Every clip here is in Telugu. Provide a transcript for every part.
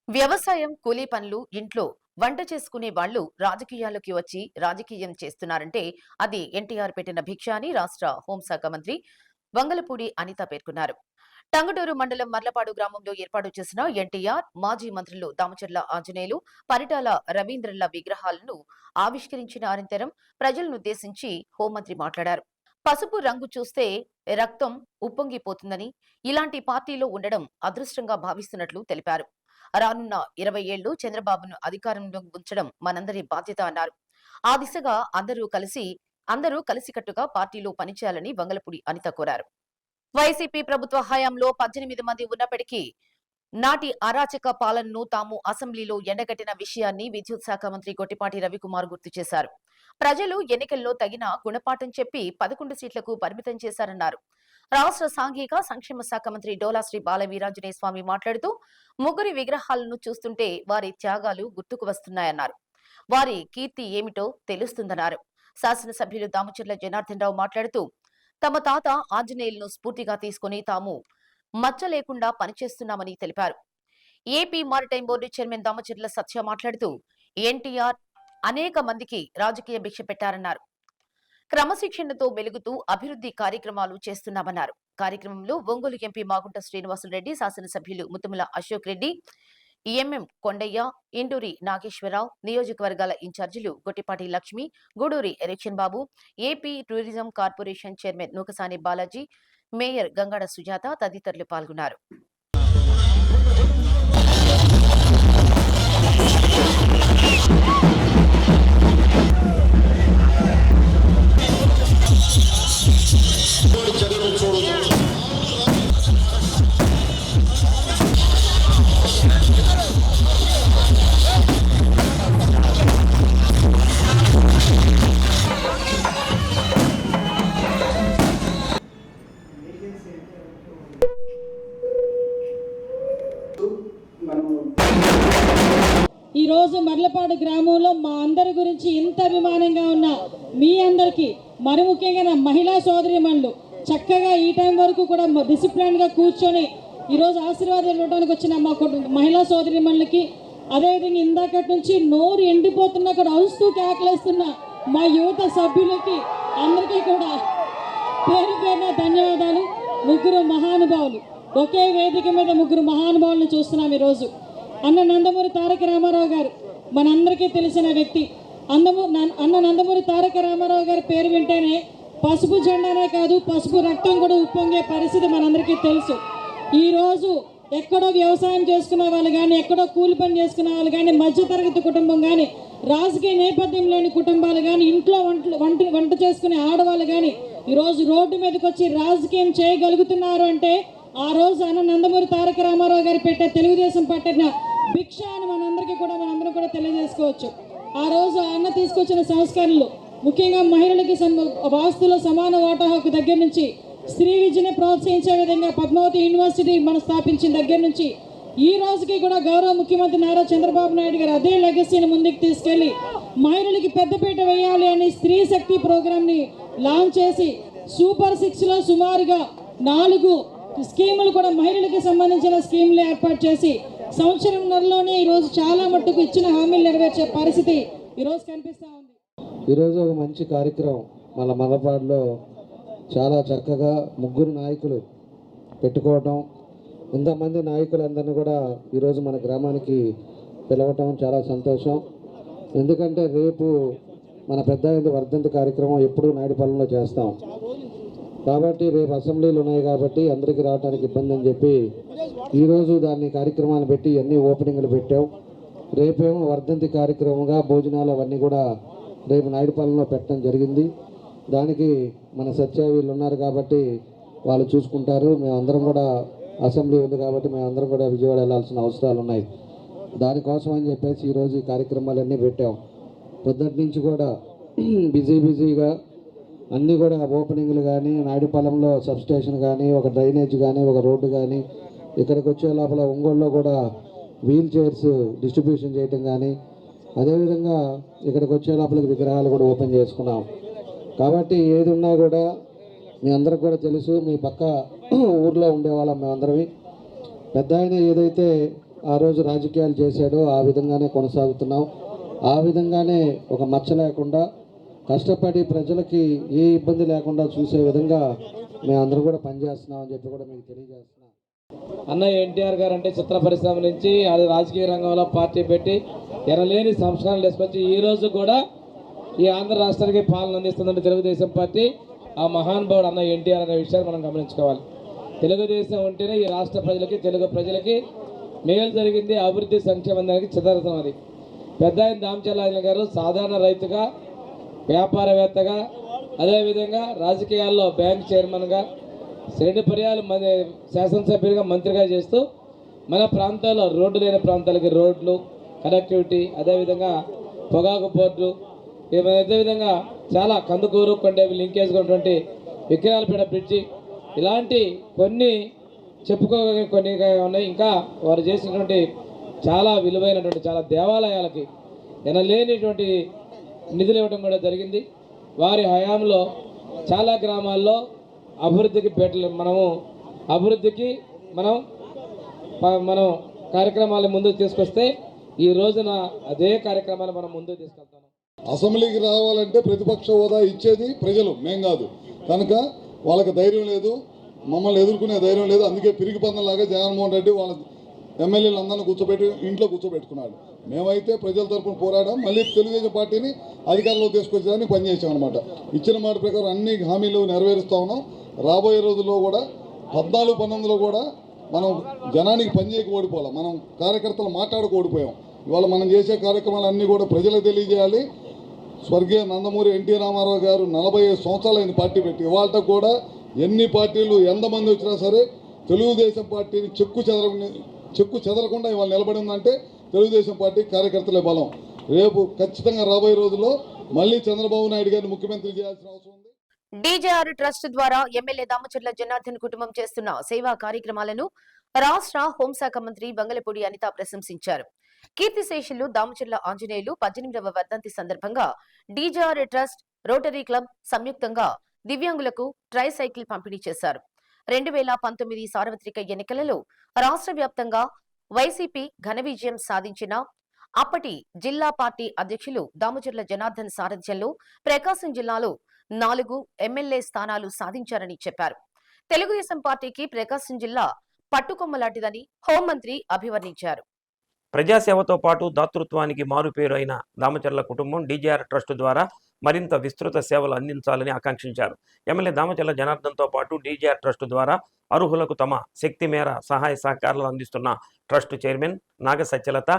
వ్యవసాయం, కూలీ పనులు, ఇంట్లో వంట చేసుకునే వాళ్ళు రాజకీయాల్లోకి వచ్చి రాజకీయం చేస్తున్నారంటే అది ఎన్టీఆర్ పెట్టిన భిక్ష అని రాష్ట్ర హోంశాఖ మంత్రి వంగలపూడి అనిత పేర్కొన్నారు. టంగుటూరు మండలం మర్లపాడు గ్రామంలో ఏర్పాటు చేసిన ఎన్టీఆర్, మాజీ మంత్రులు దామచర్ల ఆంజనేయులు, పరిటాల రవీంద్రన్ల విగ్రహాలను ఆవిష్కరించిన అనంతరం ప్రజలనుద్దేశించి హోంమంత్రి మాట్లాడారు. పసుపు రంగు చూస్తే రక్తం ఉప్పొంగిపోతుందని, ఇలాంటి పార్టీలో ఉండడం అదృష్టంగా భావిస్తున్నట్లు తెలిపారు. రానున్న 20 ఏళ్లు చంద్రబాబును అధికారంలో ఉంచడం మనందరి బాధ్యత అన్నారు. ఆ దిశగా అందరూ కలిసికట్టుగా పార్టీలో పనిచేయాలని వంగలపూడి అనిత కోరారు. వైసీపీ ప్రభుత్వ హయాంలో 18 మంది ఉన్నప్పటికీ నాటి అరాచక పాలనను తాము అసెంబ్లీలో ఎండగట్టిన విషయాన్ని విద్యుత్ శాఖ మంత్రి గొట్టిపాటి రవికుమార్ గుర్తు చేశారు. ప్రజలు ఎన్నికల్లో తగిన గుణపాఠం చెప్పి 11 సీట్లకు పరిమితం చేశారన్నారు. రాష్ట్ర సాంఘిక సంక్షేమ శాఖ మంత్రి డోలా శ్రీ బాల వీరాంజనేయ స్వామి మాట్లాడుతూ ముగ్గురి విగ్రహాలను చూస్తుంటే వారి త్యాగాలు గుర్తుకు వస్తున్నాయన్నారు. వారి కీర్తి ఏమిటో తెలుస్తుందన్నారు. శాసనసభ్యులు దామచర్ల జనార్దన్ రావు మాట్లాడుతూ తమ తాత ఆంజనేయులను స్ఫూర్తిగా తీసుకుని తాము మచ్చ లేకుండా పనిచేస్తున్నామని తెలిపారు. AP maritime board chairman Damacharla Satya మాట్లాడుతూ ఎన్టీఆర్ అనేక మందికి రాజకీయ భిక్ష పెట్టారన్నారు. క్రమశిక్షణతో మెలుగుతూ అభివృద్ధి కార్యక్రమాలు చేస్తున్నామన్నారు. కార్యక్రమంలో ఒంగోలు ఎంపీ మాగుంట శ్రీనివాసులరెడ్డి, శాసనసభ్యులు ముతుముల అశోక్ రెడ్డి, ఎంఎం కొండయ్య, ఇండూరి నాగేశ్వరరావు, నియోజకవర్గాల ఇన్ఛార్జీలు Gottipati Lakshmi, Guduri Erixion Babu, AP tourism corporation chairman Nookasani Balaji, mayor Gangada Sujatha తదితరులు పాల్గొన్నారు. ఈరోజు మర్లపాడు గ్రామంలో మా అందరి గురించి ఇంత అభిమానంగా ఉన్న మీ అందరికీ మరి ముఖ్యంగా నా మహిళా సోదరిమణులు చక్కగా ఈ టైం వరకు కూడా డిసిప్లిన్గా కూర్చొని ఈరోజు ఆశీర్వాదాలు ఇవ్వడానికి వచ్చిన మా మహిళా సోదరిమణులకి, అదేవిధంగా ఇందాకటి నుంచి నోరు ఎండిపోతున్నా కూడా అరుస్తూ కేకలేస్తున్న మా యువత సభ్యులకి అందరికీ కూడా పేరు పేరున ధన్యవాదాలు. ముగ్గురు మహానుభావులు, ఒకే వేదిక మీద ముగ్గురు మహానుభావులను చూస్తున్నాం ఈరోజు. అన్న నందమూరి తారక రామారావు గారు మనందరికీ తెలిసిన వ్యక్తి. అన్న నందమూరి తారక రామారావు గారి పేరు వింటేనే పసుపు జెండానే కాదు, పసుపు రక్తం కూడా ఉప్పొంగే పరిస్థితి మనందరికీ తెలుసు. ఈరోజు ఎక్కడో వ్యవసాయం చేసుకునే వాళ్ళు కానీ, ఎక్కడో కూలి పని చేసుకునే వాళ్ళు కానీ, మధ్యతరగతి కుటుంబం కానీ, రాజకీయ నేపథ్యం లేని కుటుంబాలు కానీ, ఇంట్లో వంట చేసుకునే ఆడవాళ్ళు కానీ ఈరోజు రోడ్డు మీదకి వచ్చి రాజకీయం చేయగలుగుతున్నారు అంటే ఆ రోజు అన్న నందమూరి తారక రామారావు గారు పెట్టే తెలుగుదేశం పట్టిన భిక్ష అని మనందరం కూడా తెలియజేసుకోవచ్చు. ఆ రోజు అన్న తీసుకొచ్చిన సంస్కరణలు ముఖ్యంగా మహిళలకి వాస్తులో సమాన ఓటా హక్కు దగ్గర నుంచి, స్త్రీ విద్యని ప్రోత్సహించే విధంగా పద్మావతి యూనివర్సిటీ మనం స్థాపించిన దగ్గర నుంచి ఈ రోజుకి కూడా గౌరవ ముఖ్యమంత్రి నారా చంద్రబాబు నాయుడు గారు అదే లెగసీని ముందుకు తీసుకెళ్లి మహిళలకి పెద్దపీట వేయాలి అని స్త్రీ శక్తి ప్రోగ్రామ్ని లాంచ్ చేసి సూపర్ 6లో సుమారుగా 4 స్కీములు కూడా మహిళలకు సంబంధించిన స్కీములు ఏర్పాటు చేసి సంవత్సరంలోనే ఈరోజు చాలా మట్టుకు ఇచ్చిన హామీలు నెరవేర్చే పరిస్థితి ఈరోజు కనిపిస్తూ ఉంది. ఈరోజు ఒక మంచి కార్యక్రమం మన మలపాడులో చాలా చక్కగా ముగ్గురు నాయకులు పెట్టుకోవటం, ఇంతమంది నాయకులందరినీ కూడా ఈరోజు మన గ్రామానికి పిలవటం చాలా సంతోషం. ఎందుకంటే రేపు మన పెద్ద వర్ధంతి కార్యక్రమం ఎప్పుడూ నాయుడుపాలెంలో చేస్తాం కాబట్టి రేపు అసెంబ్లీలు ఉన్నాయి కాబట్టి అందరికీ రావడానికి ఇబ్బంది అని చెప్పి ఈరోజు దాన్ని కార్యక్రమాలు పెట్టి అన్ని ఓపెనింగ్లు పెట్టాం. రేపేమో వర్ధంతి కార్యక్రమంగా భోజనాలు అవన్నీ కూడా రేపు నాయుడుపాలెంలో పెట్టడం జరిగింది. దానికి మన సత్య వీళ్ళు ఉన్నారు కాబట్టి వాళ్ళు చూసుకుంటారు. మేమందరం కూడా అసెంబ్లీ ఉంది కాబట్టి మేమందరం కూడా విజయవాడ వెళ్ళాల్సిన అవసరాలు ఉన్నాయి. దానికోసం అని చెప్పేసి ఈరోజు ఈ కార్యక్రమాలన్నీ పెట్టాం. పొద్దుటి నుంచి కూడా బిజీగా అన్నీ కూడా ఓపెనింగ్లు కానీ, నాయుడుపాలెంలో సబ్స్టేషన్ కానీ, ఒక డ్రైనేజ్ కానీ, ఒక రోడ్డు కానీ, ఇక్కడికి వచ్చే లోపల ఒంగోలులో కూడా వీల్ చైర్స్ డిస్ట్రిబ్యూషన్ చేయటం కానీ, అదేవిధంగా ఇక్కడికి వచ్చే లోపలికి విగ్రహాలు కూడా ఓపెన్ చేసుకున్నాం. కాబట్టి ఏది ఉన్నా కూడా మీ అందరికి కూడా తెలుసు, మీ పక్క ఊర్లో ఉండేవాళ్ళం మేమందరమే. పెద్ద ఆయన ఏదైతే ఆ రోజు రాజకీయాలు చేశాడో ఆ విధంగానే కొనసాగుతున్నాం. ఆ విధంగానే ఒక మచ్చ లేకుండా కష్టపడి ప్రజలకి ఏ ఇబ్బంది లేకుండా చూసే విధంగా మేమందరం కూడా పనిచేస్తున్నాం అని చెప్పి కూడా మీకు తెలియజేస్తున్నాం. అన్న ఎన్టీఆర్ గారు అంటే చిత్ర పరిశ్రమ నుంచి అది రాజకీయ రంగంలో పార్టీ పెట్టి ఎనలేని సంస్కరణలు తీసుకొచ్చి ఈ రోజు కూడా ఈ ఆంధ్ర రాష్ట్రానికి పాలన అందిస్తుందంటే తెలుగుదేశం పార్టీ. ఆ మహానుభావుడు అన్న ఎన్టీఆర్ అనే విషయాన్ని మనం గమనించుకోవాలి. తెలుగుదేశం ఉంటేనే ఈ రాష్ట్ర ప్రజలకి తెలుగు ప్రజలకి మేలు జరిగింది, అభివృద్ధి సంక్షేమం దానికి చిత్తరసం. అది పెద్ద ఆయన దామచర్ల గారు సాధారణ రైతుగా, వ్యాపారవేత్తగా, అదేవిధంగా రాజకీయాల్లో బ్యాంక్ చైర్మన్గా, 2 పర్యాలు శాసనసభ్యులుగా, మంత్రిగా చేస్తూ మన ప్రాంతాల్లో రోడ్డు లేని ప్రాంతాలకి రోడ్లు, కనెక్టివిటీ, అదేవిధంగా పొగాకు పోర్టు, అదేవిధంగా చాలా కందుకూరు కొండేవి లింకేజ్గా ఉన్నటువంటి విక్రాలపేట బ్రిడ్జి, ఇలాంటి కొన్ని చెప్పుకోగలిగే కొన్ని ఉన్నాయి. ఇంకా వారు చేసినటువంటి చాలా విలువైనటువంటి చాలా దేవాలయాలకి ఎనలేనిటువంటి నిధులు ఇవ్వడం కూడా జరిగింది. వారి హయాంలో చాలా గ్రామాల్లో అభివృద్ధికి మనం కార్యక్రమాలు ముందుకు తీసుకొస్తే ఈ రోజున అదే కార్యక్రమాలు మనం ముందుకు తీసుకెళ్తాం. అసెంబ్లీకి రావాలంటే ప్రతిపక్ష హోదా ఇచ్చేది ప్రజలు, మేం కాదు. కనుక వాళ్ళకి ధైర్యం లేదు, మమ్మల్ని ఎదుర్కొనే ధైర్యం లేదు. అందుకే పిరికి పందంలాగా జగన్మోహన్ రెడ్డి వాళ్ళ ఎమ్మెల్యేలు అందరినీ ఇంట్లో కూర్చోబెట్టుకున్నాడు. మేమైతే ప్రజల తరఫున పోరాడాం, మళ్ళీ తెలుగుదేశం పార్టీని అధికారంలో తీసుకొచ్చేదానికి పనిచేసాం అనమాట. ఇచ్చిన మాట ప్రకారం అన్ని హామీలు నెరవేరుస్తూ ఉన్నాం. రాబోయే రోజుల్లో కూడా 14-19లో కూడా మనం జనానికి పనిచేయక ఓడిపోవాలి, మనం కార్యకర్తలు మాట్లాడక ఓడిపోయాం. ఇవాళ మనం చేసే కార్యక్రమాలన్నీ కూడా ప్రజలకు తెలియజేయాలి. స్వర్గీయ నందమూరి ఎన్టీ రామారావు గారు 45 సంవత్సరాలు అయిన పార్టీ పెట్టి ఇవాళ కూడా ఎన్ని పార్టీలు ఎంతమంది వచ్చినా సరే తెలుగుదేశం పార్టీని చెక్కు చెదరకుండా ఇవాళ నిలబడి ఉందంటే తెలుగుదేశం పార్టీ కార్యకర్తలే బలం. రేపు ఖచ్చితంగా రాబోయే రోజుల్లో మళ్ళీ చంద్రబాబు నాయుడు గారిని ముఖ్యమంత్రి చేయాల్సిన అవసరం ఉంది. డీజేఆర్ ట్రస్ట్ ద్వారా ఎమ్మెల్యే దామచర్ల జనార్దన్ కుటుంబం చేస్తున్న సేవా కార్యక్రమాలను రాష్ట్ర హోంశాఖ మంత్రి వంగలపూడి అనిత ప్రశంసించారు. కీర్తిశేషులు దామచర్ల ఆంజనేయులు 18వ వర్ధంతి సందర్భంగా డీజేఆర్ ట్రస్ట్, రోటరీ క్లబ్ సంయుక్తంగా దివ్యాంగులకు ట్రైసైకిల్ పంపిణీ చేశారు. 2019 సార్వత్రిక ఎన్నికలలో రాష్ట్ర వ్యాప్తంగా వైసీపీ ఘన విజయం సాధించిన అప్పటి జిల్లా పార్టీ అధ్యక్షులు దామచర్ల జనార్దన్ సారథ్యంలో ప్రకాశం జిల్లాలో 4 ఎమ్మెల్యే స్థానాలు సాధించారని చెప్పారు. తెలుగుదేశం పార్టీకి ప్రకాశం జిల్లా పట్టుకొమ్మలాంటిదని హోంమంత్రి అభివర్ణించారు. ప్రజాసేవతో పాటు దాతృత్వానికి మారుపేరు అయిన దామచర్ల కుటుంబం డీజేఆర్ ట్రస్ట్ ద్వారా మరింత విస్తృత సేవలు అందించాలని ఆకాంక్షించారు. ఎమ్మెల్యే దామచర్ల జనార్దన్తో పాటు డీజేఆర్ ట్రస్ట్ ద్వారా అర్హులకు తమ శక్తి మేర సహాయ సహకారాలు అందిస్తున్న ట్రస్ట్ చైర్మన్ నాగ సత్యలత,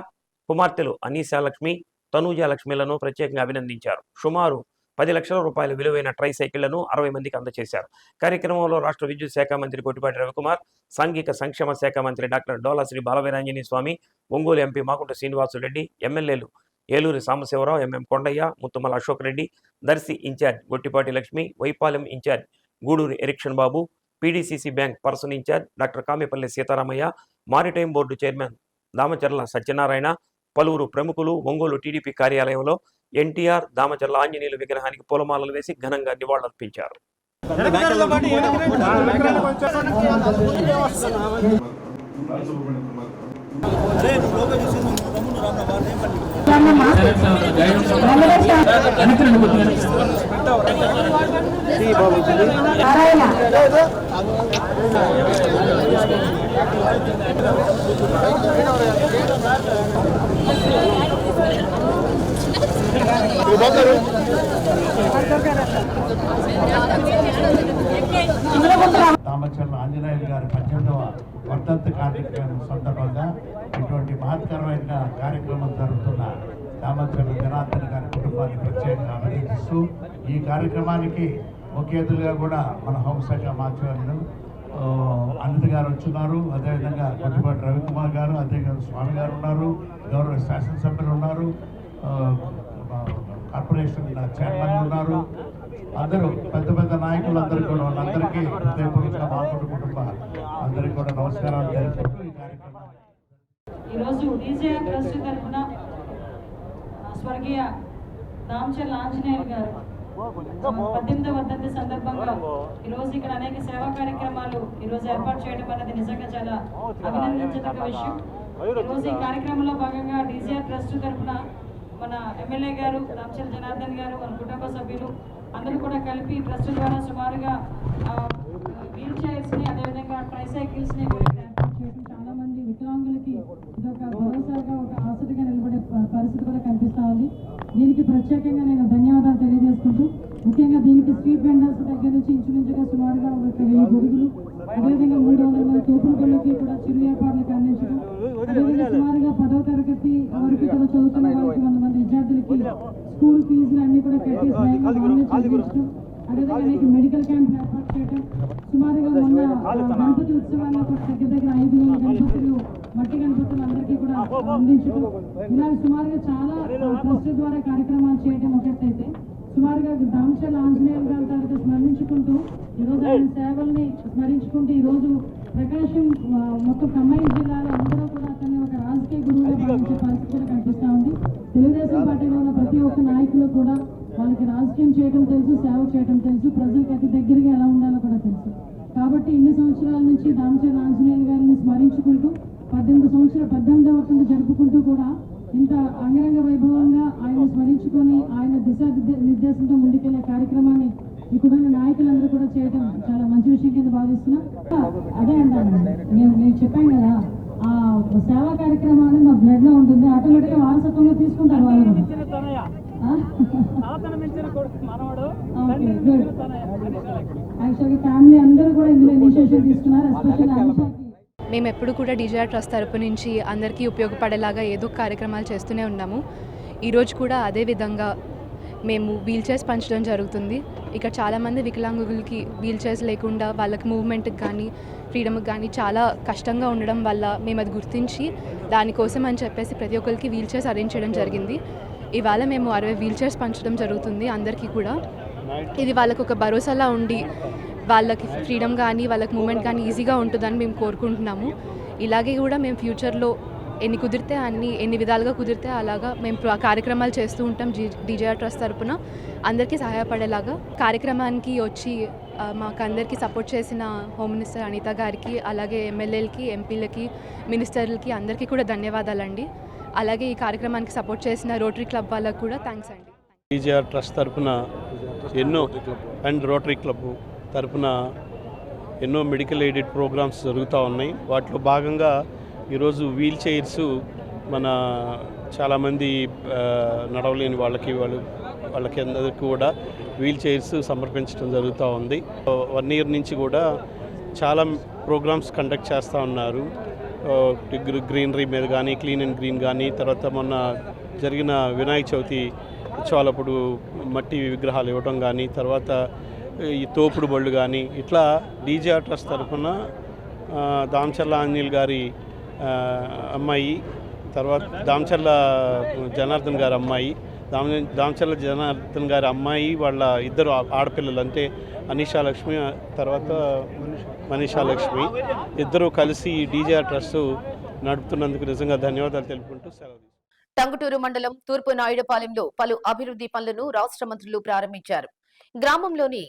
కుమార్తెలు అనీశాలక్ష్మి, తనూజాలక్ష్మిలను ప్రత్యేకంగా అభినందించారు. సుమారు 10 లక్షల రూపాయల విలువైన ట్రైసైకిళ్లను 60 మందికి అందజేశారు. కార్యక్రమంలో రాష్ట్ర విద్యుత్ శాఖ మంత్రి కొట్టిపాటి రవికుమార్, సాంఘిక సంక్షేమ శాఖ మంత్రి డాక్టర్ డోలాశ్రీ బాలవీరాంజనేయ స్వామి, ఒంగోలు ఎంపీ మాగుంట శ్రీనివాసురెడ్డి, ఎమ్మెల్యేలు Eluri Sambasiva Rao, MM Kondaiah, Muthumala Ashok Reddy, Darsi incharge Gottipati Lakshmi, Y Palem incharge Guduri Erixion Babu, PDCC bank person incharge doctor Kamepalli Sitaramaiah, maritime board chairman Damacharla Satyanarayana, పలువురు ప్రముఖులు ఒంగోలు టీడీపీ కార్యాలయంలో ఎన్టీఆర్ దామచర్ల ఆంజనేయుల విగ్రహానికి పూలమాలలు వేసి ఘనంగా నివాళులర్పించారు. దామచర్ల ఆంజనేయులు గారి 18వ వర్ధంతి కార్యక్రమం సందర్భంగా ఇటువంటి మహత్తరమైన కార్యక్రమం జరుగుతున్న దామచర్ల జనార్దన్ గారి కుటుంబాన్ని ప్రత్యేకంగా అభినందిస్తూ ఈ కార్యక్రమానికి ముఖ్య అతిథులుగా కూడా మన హోంశాఖ మంత్రులు అనిత గారు వచ్చున్నారు. అదేవిధంగా కొట్టిపాటి రవికుమార్ గారు, అదేవిధంగా స్వామి గారు ఉన్నారు, గౌరవ శాసనసభ్యులు ఉన్నారు, కార్పొరేషన్ చైర్మన్ ఉన్నారు. అందరూ పెద్ద పెద్ద నాయకులు అందరూ కూడా అందరికీ హృదయపూర్వకంగా మాట్లాడు కుటుంబ అందరికీ కూడా నమస్కారాలు తెలుపుతూ ఈ కార్యక్రమాన్ని ఈరోజు డీజేఆర్ ట్రస్ట్ తరఫున స్వర్గీయ దామచర్ల ఆంజనేయులు గారు 18వ వర్ధంతి సందర్భంగా ఈరోజు ఇక్కడ అనేక సేవా కార్యక్రమాలు ఈరోజు ఏర్పాటు చేయడం అనేది నిజంగా చాలా అభినందించదగ్గ విషయం. ఈరోజు ఈ కార్యక్రమంలో భాగంగా డీజీఆర్ ట్రస్ట్ తరఫున మన ఎమ్మెల్యే గారు దామచర్ల జనార్దన్ గారు, మన కుటుంబ సభ్యులు అందరూ కూడా కలిపి ట్రస్ట్ ద్వారా సుమారుగా వీల్ చైర్స్ని, అదేవిధంగా ట్రైసైకిల్స్ని కూడా ఏర్పాటు చేయడం, చాలామంది వికలాంగులకి ఇదొక భరోసాగా, ఒక ఆసరిగా నిలబడే పరిస్థితి కూడా కనిపిస్తూ ఉంది. దీనికి ప్రత్యేకంగా నేను ధన్యవాదాలు తెలియజేసుకుంటూ, ముఖ్యంగా దీనికి స్ట్రీట్ వెండర్స్ దగ్గర నుంచి ఇంచుమించుగా సుమారుగా 1000 గొడుగులు, అదేవిధంగా 300 మంది తోపుడు పనులకి కూడా చిరు వ్యాపారులకు అందించడం, అదేవిధంగా సుమారుగా 10వ తరగతి వరకు కూడా చదువుతున్న వాళ్ళకి 100 మంది విద్యార్థులకి స్కూల్ ఫీజులు అన్నీ కూడా కట్టి స్వయంగా వాళ్ళే చదివించడం, అదేవిధంగా మీకు మెడికల్ క్యాంప్ ఏర్పాటు చేయడం, సుమారుగా మొన్న గణపతి ఉత్సవాల్లో కూడా దగ్గర 5,000 గణపతులు, మట్టి గణపతులు అందరికీ కూడా అందించడం, ఇలా సుమారుగా చాలా ట్రస్ట్ ద్వారా కార్యక్రమాలు చేయడం ఒకటైతే, సుమారుగా దామచర్ల ఆంజనేయులు గారి తాలూకా స్మరించుకుంటూ ఈరోజు ఆయన సేవల్ని స్మరించుకుంటూ ఈరోజు ప్రకాశం మొత్తం ఖమ్మం జిల్లాలో అందరూ కూడా అతన్ని ఒక రాజకీయ గురువుగా భావించే పరిస్థితి కూడా కనిపిస్తూ ఉంది. తెలుగుదేశం పార్టీలో ఉన్న ప్రతి ఒక్క నాయకులు కూడా వాళ్ళకి రాజకీయం చేయడం తెలుసు, సేవ చేయడం తెలుసు, ప్రజలకు అతి దగ్గరగా ఎలా ఉండాలో కూడా తెలుసు. కాబట్టి ఇన్ని సంవత్సరాల నుంచి దామచర్ల ఆంజనేయులు గారిని స్మరించుకుంటూ 18వ వర్ధంతి జరుపుకుంటూ కూడా ఇంత అంగరంగ వైభవంగా ఆయన స్మరించుకొని ఆయన నిర్దేశంతో ముందుకెళ్లే కార్యక్రమాన్ని ఇక్కడున్న నాయకులందరూ కూడా చేయడం చాలా మంచి విషయం కింద భావిస్తున్నా. అదే అంటాను, నేను చెప్పాను కదా, ఆ సేవా కార్యక్రమాన్ని మా బ్లడ్ లో ఉంటుంది, ఆటోమేటిక్గా వారసత్వంగా తీసుకుంటారు వాళ్ళు. యాక్చువల్గా ఫ్యామిలీ అందరూ కూడా ఇందులో ఇనిషియేటివ్ తీసుకున్నారు. ఎస్పెషల్లీ అనిషాకి మేము ఎప్పుడు కూడా డీజీఆర్ ట్రస్ట్ తరపు నుంచి అందరికీ ఉపయోగపడేలాగా ఏదో కార్యక్రమాలు చేస్తూనే ఉన్నాము. ఈరోజు కూడా అదే విధంగా మేము వీల్ చైర్స్ పంచడం జరుగుతుంది. ఇక్కడ చాలామంది వికలాంగులకి వీల్ చైర్స్ లేకుండా వాళ్ళకి మూవ్మెంట్కి కానీ ఫ్రీడమ్కి కానీ చాలా కష్టంగా ఉండడం వల్ల మేము అది గుర్తించి దానికోసం అని చెప్పేసి ప్రతి ఒక్కరికి వీల్ చైర్స్ అరేంజ్ చేయడం జరిగింది. ఇవాళ మేము 60 వీల్ చైర్స్ పంచడం జరుగుతుంది అందరికీ కూడా. ఇది వాళ్ళకు ఒక భరోసాలా ఉండి వాళ్ళకి ఫ్రీడమ్ కానీ వాళ్ళకి మూమెంట్ కానీ ఈజీగా ఉంటుందని మేము కోరుకుంటున్నాము. ఇలాగే కూడా మేము ఫ్యూచర్లో ఎన్ని విధాలుగా కుదిరితే అలాగా మేము కార్యక్రమాలు చేస్తూ ఉంటాం. డీజీఆర్ ట్రస్ట్ తరపున అందరికీ సహాయపడేలాగా కార్యక్రమానికి వచ్చి మాకు అందరికీ సపోర్ట్ చేసిన హోమ్ మినిస్టర్ అనిత గారికి, అలాగే ఎమ్మెల్యేలకి, ఎంపీలకి, మినిస్టర్లకి అందరికీ కూడా ధన్యవాదాలండి. అలాగే ఈ కార్యక్రమానికి సపోర్ట్ చేసిన రోటరీ క్లబ్ వాళ్ళకు కూడా థ్యాంక్స్ అండి. డీజీఆర్ ట్రస్ట్ తరపున రోటరీ క్లబ్ తరపున ఎన్నో మెడికల్ ఎయిడెడ్ ప్రోగ్రామ్స్ జరుగుతూ ఉన్నాయి. వాటిలో భాగంగా ఈరోజు వీల్ చైర్స్ మన చాలామంది నడవలేని వాళ్ళకి అందరికీ కూడా వీల్ చైర్స్ సమర్పించడం జరుగుతూ ఉంది. 1 year నుంచి కూడా చాలా ప్రోగ్రామ్స్ కండక్ట్ చేస్తూ ఉన్నారు. గ్రీనరీ మీద కానీ, క్లీన్ అండ్ గ్రీన్ కానీ, తర్వాత మొన్న జరిగిన వినాయక చవితి ఉత్సవాలప్పుడు మట్టి విగ్రహాలు ఇవ్వడం కానీ, తర్వాత ఈ తోపుడు బళ్ళు కానీ, ఇట్లా డీజీఆర్ ట్రస్ట్ తరఫున దామచర్ల ఆంజనేయులు గారి అమ్మాయి, తర్వాత దామచర్ల జనార్దన్ గారి అమ్మాయి, దామచర్ల జనార్దన్ గారి అమ్మాయి వాళ్ళ 2 ఆడపిల్లలు, అంటే అనిషా లక్ష్మి తర్వాత మనీషా లక్ష్మి, ఇద్దరు కలిసి డీజీఆర్ ట్రస్ట్ నడుపుతున్నందుకు నిజంగా ధన్యవాదాలు తెలుపుకుంటూ సెలవు. టంగుటూరు మండలం తూర్పు నాయుడుపాలెంలో పలు అభివృద్ధి పనులను రాష్ట్ర మంత్రులు ప్రారంభించారు. గ్రామంలోని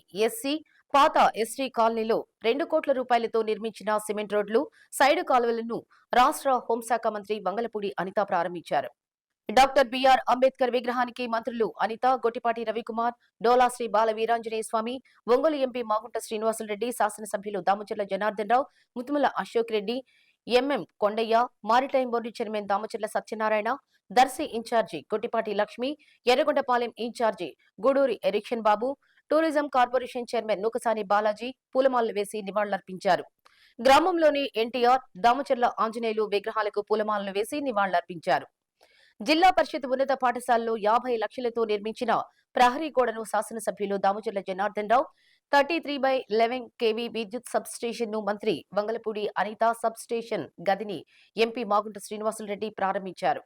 పాత ఎస్టీ కాలనీలో 2 కోట్ల రూపాయలతో నిర్మించిన సిమెంట్ రోడ్లు, సైడ్ కాలువలను రాష్ట్ర హోంశాఖ మంత్రి వంగలపూడి అనిత ప్రారంభించారు. డాక్టర్ బిఆర్ అంబేద్కర్ విగ్రహానికి మంత్రులు అనిత, గొట్టిపాటి రవికుమార్, డోలా శ్రీ బాల వీరాంజనేయ స్వామి, ఒంగోలు ఎంపీ మాగుంట శ్రీనివాసులరెడ్డి, శాసనసభ్యులు Damacharla Janardhan Rao, Mutumula Ashok Reddy, MM Kondaiah, maritime board chairman Damacharla Satyanarayana, Darsi incharge Gottipati Lakshmi, Yerragondapalem incharge Guduri Erixion Babu, tourism corporation chairman Nookasani Balaji పూలమాలలు వేసి నివాళులర్పించారు. గ్రామంలోని ఎన్టీఆర్, దామచర్ల ఆంజనేయులు విగ్రహాలకు పూలమాలలు వేసి నివాళులర్పించారు. జిల్లా పరిషత్ ఉన్నత పాఠశాలలో 50 లక్షలతో నిర్మించిన ప్రహరీ గోడను శాసనసభ్యులు దామచర్ల జనార్దన్ రావు 33/11 kV విద్యుత్ సబ్ స్టేషన్ ను మంత్రి వంగలపూడి అనిత సబ్ స్టేషన్ గదిని ఎంపీ మాగుంట శ్రీనివాసులరెడ్డి ప్రారంభించారు.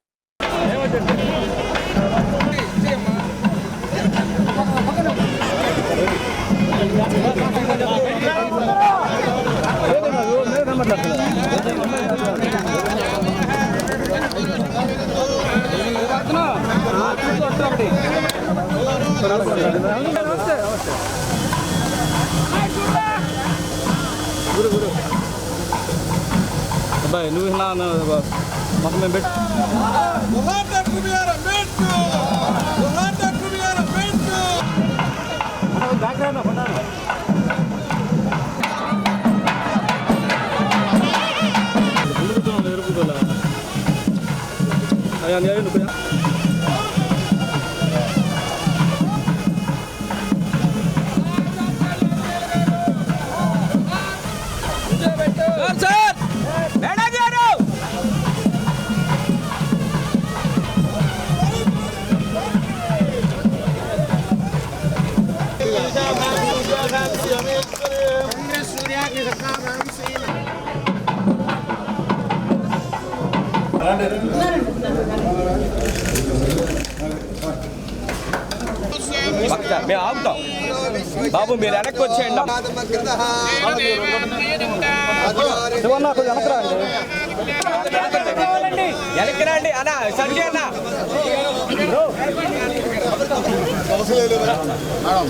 నువ్వు మేము ఆగుతాం బాబు, మీరు వెనక్కి వచ్చేయండి. వెనక్కి రండి అన్న, సంజయ్ అన్న.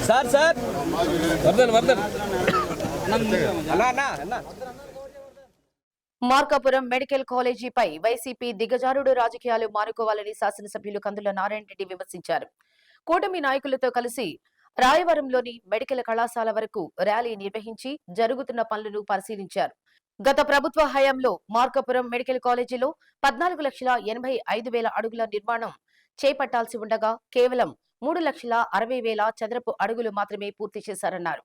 సార్ సార్ వర్ధన్ అన్న అన్న అన్న. మార్కాపురం మెడికల్ కాలేజీపై వైసీపీ దిగజారుడు రాజకీయాలు మానుకోవాలని శాసనసభ్యులు కందుల నారాయణ రెడ్డి విమర్శించారు. కూటమి నాయకులతో కలిసి రాయవరంలోని మెడికల్ కళాశాల వరకు ర్యాలీ నిర్వహించి జరుగుతున్న పనులను పరిశీలించారు. గత ప్రభుత్వ హయాంలో మార్కాపురం మెడికల్ కాలేజీలో 14,85,000 అడుగుల నిర్మాణం చేపట్టాల్సి ఉండగా కేవలం 3,60,000 చదరపు అడుగులు మాత్రమే పూర్తి చేశారన్నారు.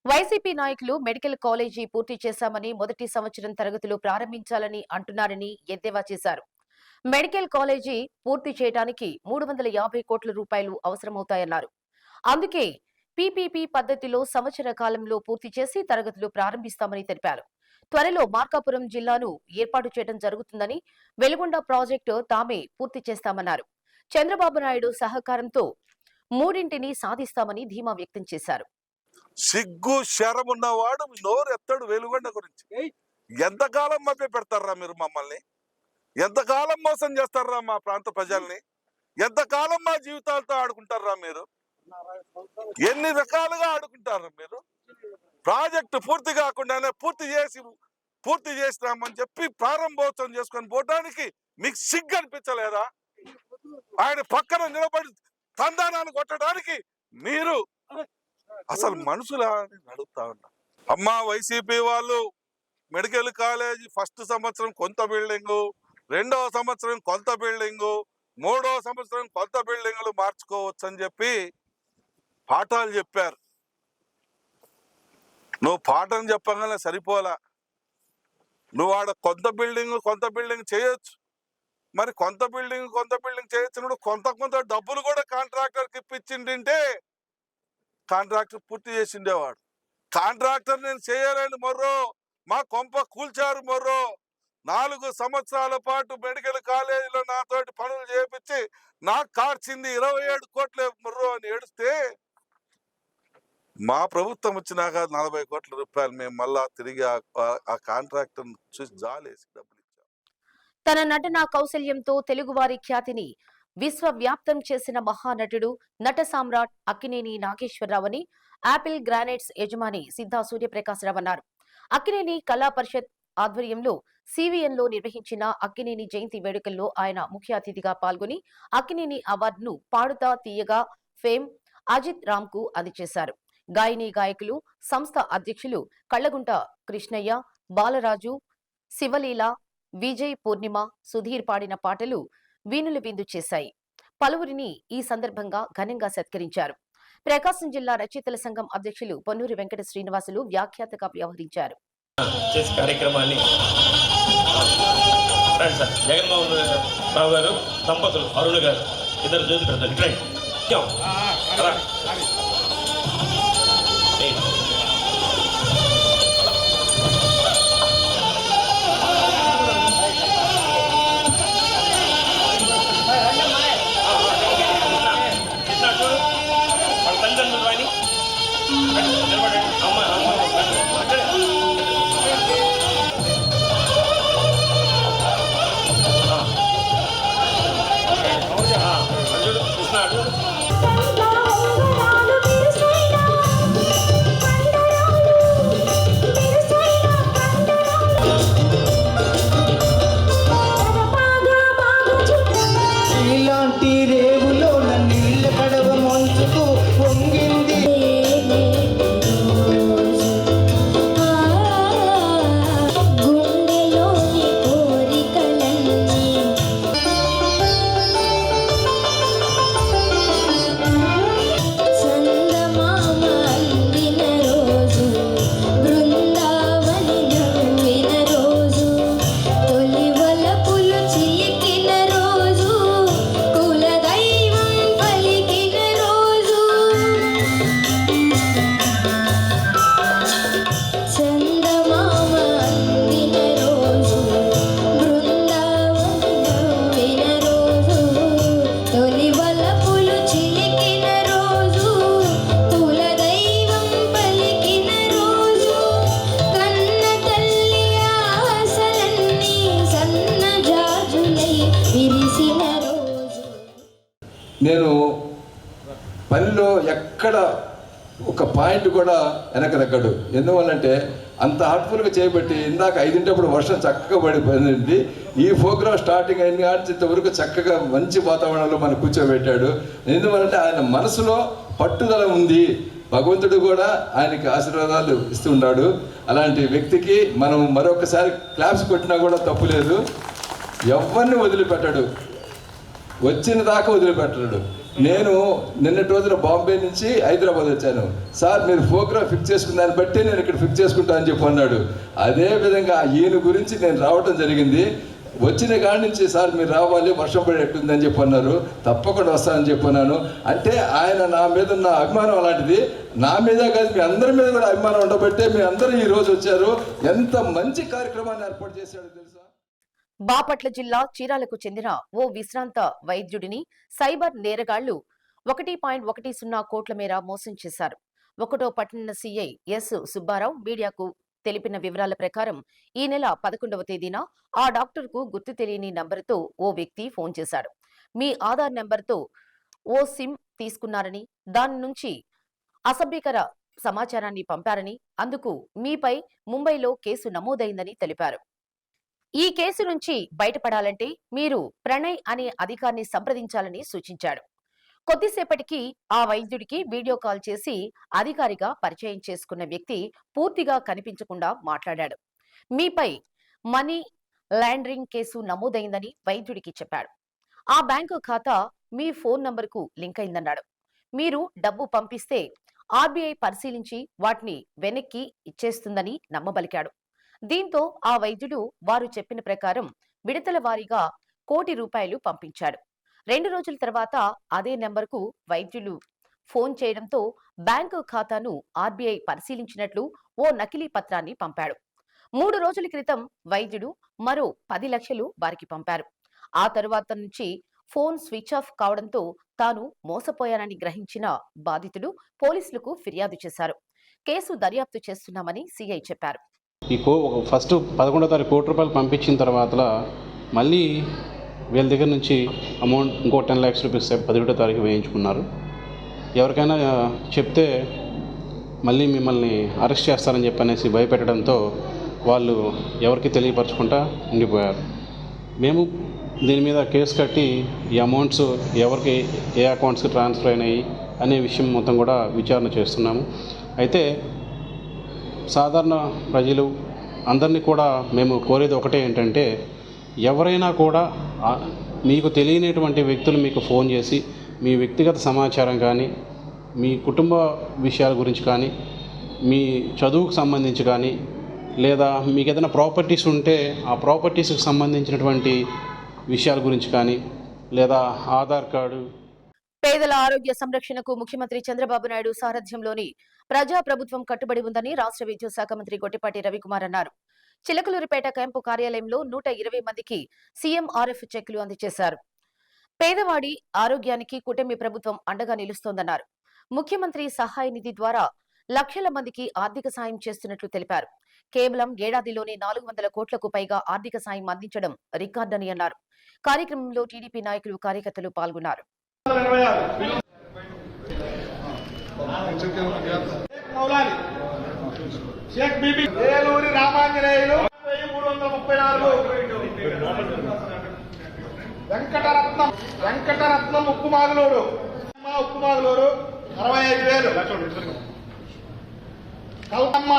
వైసీపీ నాయకులు మెడికల్ కాలేజీ పూర్తి చేశామని మొదటి సంవత్సరం తరగతులు ప్రారంభించాలని అంటున్నారని ఎద్దేవా చేశారు. మెడికల్ కాలేజీ పూర్తి చేయడానికి 350 కోట్ల రూపాయలు అవసరమవుతాయన్నారు. అందుకే పీపీపీ పద్ధతిలో సంవత్సర కాలంలో పూర్తి చేసి తరగతులు ప్రారంభిస్తామని తెలిపారు. త్వరలో మార్కాపురం జిల్లాను ఏర్పాటు చేయడం జరుగుతుందని, వెలుగొండ ప్రాజెక్టు తామే పూర్తి చేస్తామన్నారు. చంద్రబాబు నాయుడు సహకారంతో 3 సాధిస్తామని ధీమా వ్యక్తం చేశారు. సిగ్గు శరమున్నవాడు నోరు ఎత్తడు వెలుగొండ గురించి. ఎంతకాలం మభ్య పెడతారా మీరు మమ్మల్ని? ఎంతకాలం మోసం చేస్తారా మా ప్రాంత ప్రజల్ని? ఎంతకాలం మా జీవితాలతో ఆడుకుంటారా మీరు? ఎన్ని రకాలుగా ఆడుకుంటారా మీరు? ప్రాజెక్టు పూర్తి కాకుండానే పూర్తి చేసినామని చెప్పి ప్రారంభోత్సవం చేసుకొని పోవడానికి మీకు సిగ్గు అనిపించలేదా? ఆయన పక్కన నిలబడి తందానాన్ని కొట్టడానికి మీరు అసలు మనుషులా అని అడుగుతా ఉన్నా. అమ్మా, వైసీపీ వాళ్ళు మెడికల్ కాలేజీ ఫస్ట్ సంవత్సరం కొంత బిల్డింగు, 2వ సంవత్సరం కొంత బిల్డింగు, 3వ సంవత్సరం కొంత బిల్డింగులు మార్చుకోవచ్చు అని చెప్పి పాఠాలు చెప్పారు. నువ్వు పాఠం చెప్పగానే సరిపోలా. నువ్వు ఆడ కొంత బిల్డింగ్ చేయొచ్చు. మరి కొంత బిల్డింగ్ చేయొచ్చు. కొంత డబ్బులు కూడా కాంట్రాక్టర్కి ఇప్పించింటే కాంట్రాక్టర్ పూర్తి చేసిండేవాడు. కాంట్రాక్టర్ నేను చేయలేను మొర్రో, మా కొంప కూల్చారు మొర్రో. 4 సంవత్సరాల పాటు మెడికల్ కాలేజీలో నాతోటి పనులు చేపించి నాకు కార్చింది 27 కోట్ల మొర్రో అని ఏడుస్తే, మా ప్రభుత్వం వచ్చినాక 40 కోట్ల రూపాయలు మేము మళ్ళా తిరిగి ఆ కాంట్రాక్టర్ చూసి జాలేసి డబ్బులు ఇచ్చాం. తన నటనా కౌశల్యంతో తెలుగువారి ఖ్యాతిని విశ్వవ్యాప్తం చేసిన మహానటుడు, నట సామ్రాట్ అక్కినేని నాగేశ్వరరావు అని ఆపిల్ గ్రానైట్స్ యజమాని సిద్ధా సూర్యప్రకాశరావు అన్నారు. అక్కినేని కళా పరిషత్ ఆధ్వర్యంలో సివిఎన్లో నిర్వహించిన అక్కినేని జయంతి వేడుకల్లో ఆయన ముఖ్య అతిథిగా పాల్గొని అక్కినేని అవార్డును పాడుతా తీయగా ఫేమ్ అజిత్ రామ్ కు అందజేశారు. గాయని గాయకులు, సంస్థ అధ్యక్షులు కళ్లగుంట కృష్ణయ్య, బాలరాజు, శివలీల, విజయ్ పూర్ణిమ, సుధీర్ పాడిన పాటలు వీణుల విందు చేశాయి. పలువురిని ఈ సందర్భంగా ఘనంగా సత్కరించారు. ప్రకాశం జిల్లా రచయితల సంఘం అధ్యక్షులు పొన్నూరి వెంకట శ్రీనివాసులు వ్యాఖ్యాతగా వ్యవహరించారు. కార్యక్రమాన్ని జగన్మోహన్ రావు గారు దంపతులు అరుణ గారు ఇద్దరు జ్యోతి పెడతారు. కృష్ణాడు లాంటి రేవులో నీళ్ళ కడవ మంచుకు పొంగింది. నేను పనిలో ఎక్కడ ఒక పాయింట్ కూడా వెనకదగ్గడు. ఎందువల్లంటే అంత హార్ట్ఫుల్గా చేయబట్టి ఇందాక 5 వర్షం చక్కగా పడిపోయింది. ఈ ప్రోగ్రామ్ స్టార్టింగ్ అయిన కానీ ఇంతవరకు చక్కగా మంచి వాతావరణంలో మనం కూర్చోబెట్టాడు. ఎందువల్లంటే ఆయన మనసులో పట్టుదల ఉంది. భగవంతుడు కూడా ఆయనకి ఆశీర్వాదాలు ఇస్తున్నాడు. అలాంటి వ్యక్తికి మనం మరొకసారి క్లాప్స్ కొట్టినా కూడా తప్పు లేదు. ఎవరిని వదిలిపెట్టాడు, వచ్చిన దాకా వదిలిపెట్టాడు. నేను నిన్నటి రోజున బాంబే నుంచి హైదరాబాద్ వచ్చాను. సార్ మీరు ప్రోగ్రామ్ ఫిక్స్ చేసుకున్న దాన్ని బట్టి నేను ఇక్కడ ఫిక్స్ చేసుకుంటా అని చెప్పి అన్నాడు. అదేవిధంగా ఈయన గురించి నేను రావడం జరిగింది. వచ్చిన కాడి నుంచి సార్ మీరు రావాలి, వర్షం పడేట్టుందని చెప్పి అన్నారు. తప్పకుండా వస్తానని చెప్పన్నాను. అంటే ఆయన నా మీద ఉన్న అభిమానం అలాంటిది. నా మీద కాదు, మీ అందరి మీద కూడా అభిమానం ఉండబట్టే మీ అందరూ ఈ రోజు వచ్చారు. ఎంత మంచి కార్యక్రమాన్ని ఏర్పాటు చేశాడు తెలుసా. బాపట్ల జిల్లా చీరాలకు చెందిన ఓ విశ్రాంత వైద్యుడిని సైబర్ నేరగాళ్లు 1.10 కోట్ల మేర మోసం చేశారు. 1వ పట్టణ సీఐ ఎస్ సుబ్బారావు మీడియాకు తెలిపిన వివరాల ప్రకారం ఈ నెల 11వ తేదీన ఆ డాక్టర్కు గుర్తు తెలియని నంబరుతో ఓ వ్యక్తి ఫోన్ చేశాడు. మీ ఆధార్ నెంబర్తో ఓ సిమ్ తీసుకున్నారని, దాని నుంచి అసభ్యకర సమాచారాన్ని పంపారని, అందుకు మీపై ముంబైలో కేసు నమోదైందని తెలిపారు. ఈ కేసు నుంచి బయటపడాలంటే మీరు ప్రణయ్ అనే అధికారిని సంప్రదించాలని సూచించాడు. కొద్దిసేపటికి ఆ వైద్యుడికి వీడియో కాల్ చేసి అధికారిగా పరిచయం చేసుకున్న వ్యక్తి పూర్తిగా కనిపించకుండా మాట్లాడాడు. మీపై మనీ లాండరింగ్ కేసు నమోదైందని వైద్యుడికి చెప్పాడు. ఆ బ్యాంకు ఖాతా మీ ఫోన్ నంబర్కు లింక్ అయిందన్నాడు. మీరు డబ్బు పంపిస్తే ఆర్బీఐ పరిశీలించి వాటిని వెనక్కి ఇచ్చేస్తుందని నమ్మబలికాడు. దీంతో ఆ వైద్యుడు వారు చెప్పిన ప్రకారం విడతల వారీగా ₹1,00,00,000 పంపించాడు. 2 రోజుల తర్వాత అదే నెంబర్కు వైద్యులు ఫోన్ చేయడంతో బ్యాంకు ఖాతాను ఆర్బీఐ పరిశీలించినట్లు ఓ నకిలీ పత్రాన్ని పంపాడు. 3 రోజుల క్రితం వైద్యుడు మరో 10 లక్షలు వారికి పంపారు. ఆ తరువాత నుంచి ఫోన్ స్విచ్ ఆఫ్ కావడంతో తాను మోసపోయానని గ్రహించిన బాధితుడు పోలీసులకు ఫిర్యాదు చేశారు. కేసు దర్యాప్తు చేస్తున్నామని సీఐ చెప్పారు. ఫస్ట్ 11వ తారీఖు ₹1,00,00,000 పంపించిన తర్వాత మళ్ళీ వీళ్ళ దగ్గర నుంచి అమౌంట్ ఇంకో ₹10 lakhs 11వ తారీఖు వేయించుకున్నారు. ఎవరికైనా చెప్తే మళ్ళీ మిమ్మల్ని అరెస్ట్ చేస్తారని చెప్పనేసి భయపెట్టడంతో వాళ్ళు ఎవరికి తెలియపరచుకుంటా ఉండిపోయారు. మేము దీని మీద కేసు కట్టి ఈ అమౌంట్స్ ఎవరికి ఏ అకౌంట్స్కి ట్రాన్స్ఫర్ అయినాయి అనే విషయం మొత్తం కూడా విచారణ చేస్తున్నాము. అయితే సాధారణ ప్రజలు అందరినీ కూడా మేము కోరేది ఒకటే ఏంటంటే, ఎవరైనా కూడా మీకు తెలియనటువంటి వ్యక్తులు మీకు ఫోన్ చేసి మీ వ్యక్తిగత సమాచారం కానీ, మీ కుటుంబ విషయాల గురించి కానీ, మీ చదువుకు సంబంధించి కానీ, లేదా మీకు ఏదైనా ప్రాపర్టీస్ ఉంటే ఆ ప్రాపర్టీస్కి సంబంధించినటువంటి విషయాల గురించి కానీ, లేదా ఆధార్ కార్డు. పేదల ఆరోగ్య సంరక్షణకు ముఖ్యమంత్రి చంద్రబాబు నాయుడు సారథ్యంలోని ప్రజాప్రభుత్వం కట్టుబడి ఉందని రాష్ట్ర విద్యుత్ శాఖ మంత్రి గొట్టిపాటి రవికుమార్ అన్నారు. చిలకలూరిపేట క్యాంపు కార్యాలయంలో 120 మందికి సీఎంఆర్ఎఫ్ చెక్కులు అందజేశారు. పేదవాడి ఆరోగ్యానికి కూటమి ప్రభుత్వం అండగా నిలుస్తోందన్నారు. ముఖ్యమంత్రి సహాయ నిధి ద్వారా లక్షల మందికి ఆర్థిక సాయం చేస్తున్నట్లు తెలిపారు. కేవలం ఏడాదిలోనే 400 కోట్లకు పైగా ఆర్థిక సాయం అందించడం రికార్డని అన్నారు. కార్యక్రమంలో టీడీపీ నాయకులు, కార్యకర్తలు పాల్గొన్నారు. Eluri Ramanjaneyulu 1334, Venkataratnam Venkataratnam Ukkumaguluru Ukkumaguluru 65,000. Kalpamma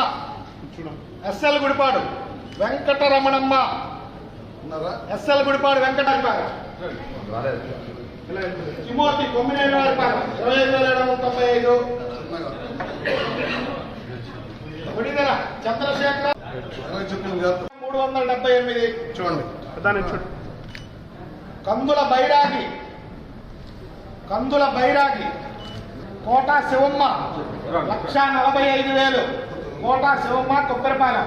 SL Gudipadu Venkataramanamma SL Gudipadu Venkataramana Timothy Kommineni Varipalem 25,795. Gudidala Chandrasekhara 378. చూడండి Kandula Bairagi Kota Sivamma 1,45,000. Kota Sivamma Kobbaripalem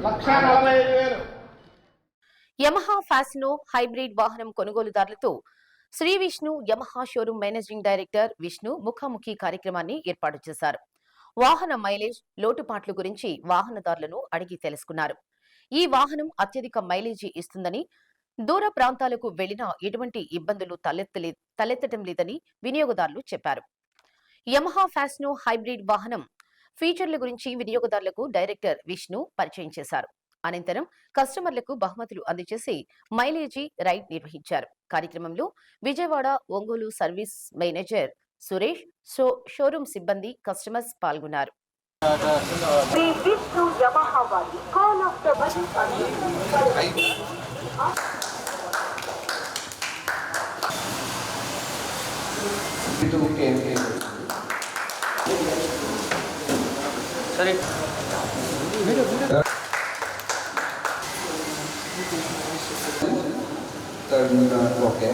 1,45,000. Yamaha Fascino hybrid వాహనం కొనుగోలుదారులతో Sri Vishnu Yamaha showroom managing director Vishnu ముఖాముఖి కార్యక్రమాన్ని ఏర్పాటు చేశారు. వాహన మైలేజ్ లోటుపాట్ల గురించి వాహనదారులను అడిగి తెలుసుకున్నారు. ఈ వాహనం అత్యధిక మైలేజీ ఇస్తుందని, దూర ప్రాంతాలకు వెళ్లినా ఎటువంటి ఇబ్బందులు తలెత్తడం లేదని వినియోగదారులు చెప్పారు. యమహా ఫ్యాసినో హైబ్రిడ్ వాహనం ఫీచర్ల గురించి వినియోగదారులకు డైరెక్టర్ విష్ణు పరిచయం చేశారు. అనంతరం కస్టమర్లకు బహుమతులు అందజేసి మైలేజీ రైడ్ నిర్వహించారు. కార్యక్రమంలో Vijayawada Ongole service manager Suresh, showroom సిబ్బంది, కస్టమర్స్ పాల్గొన్నారు. ఓకే,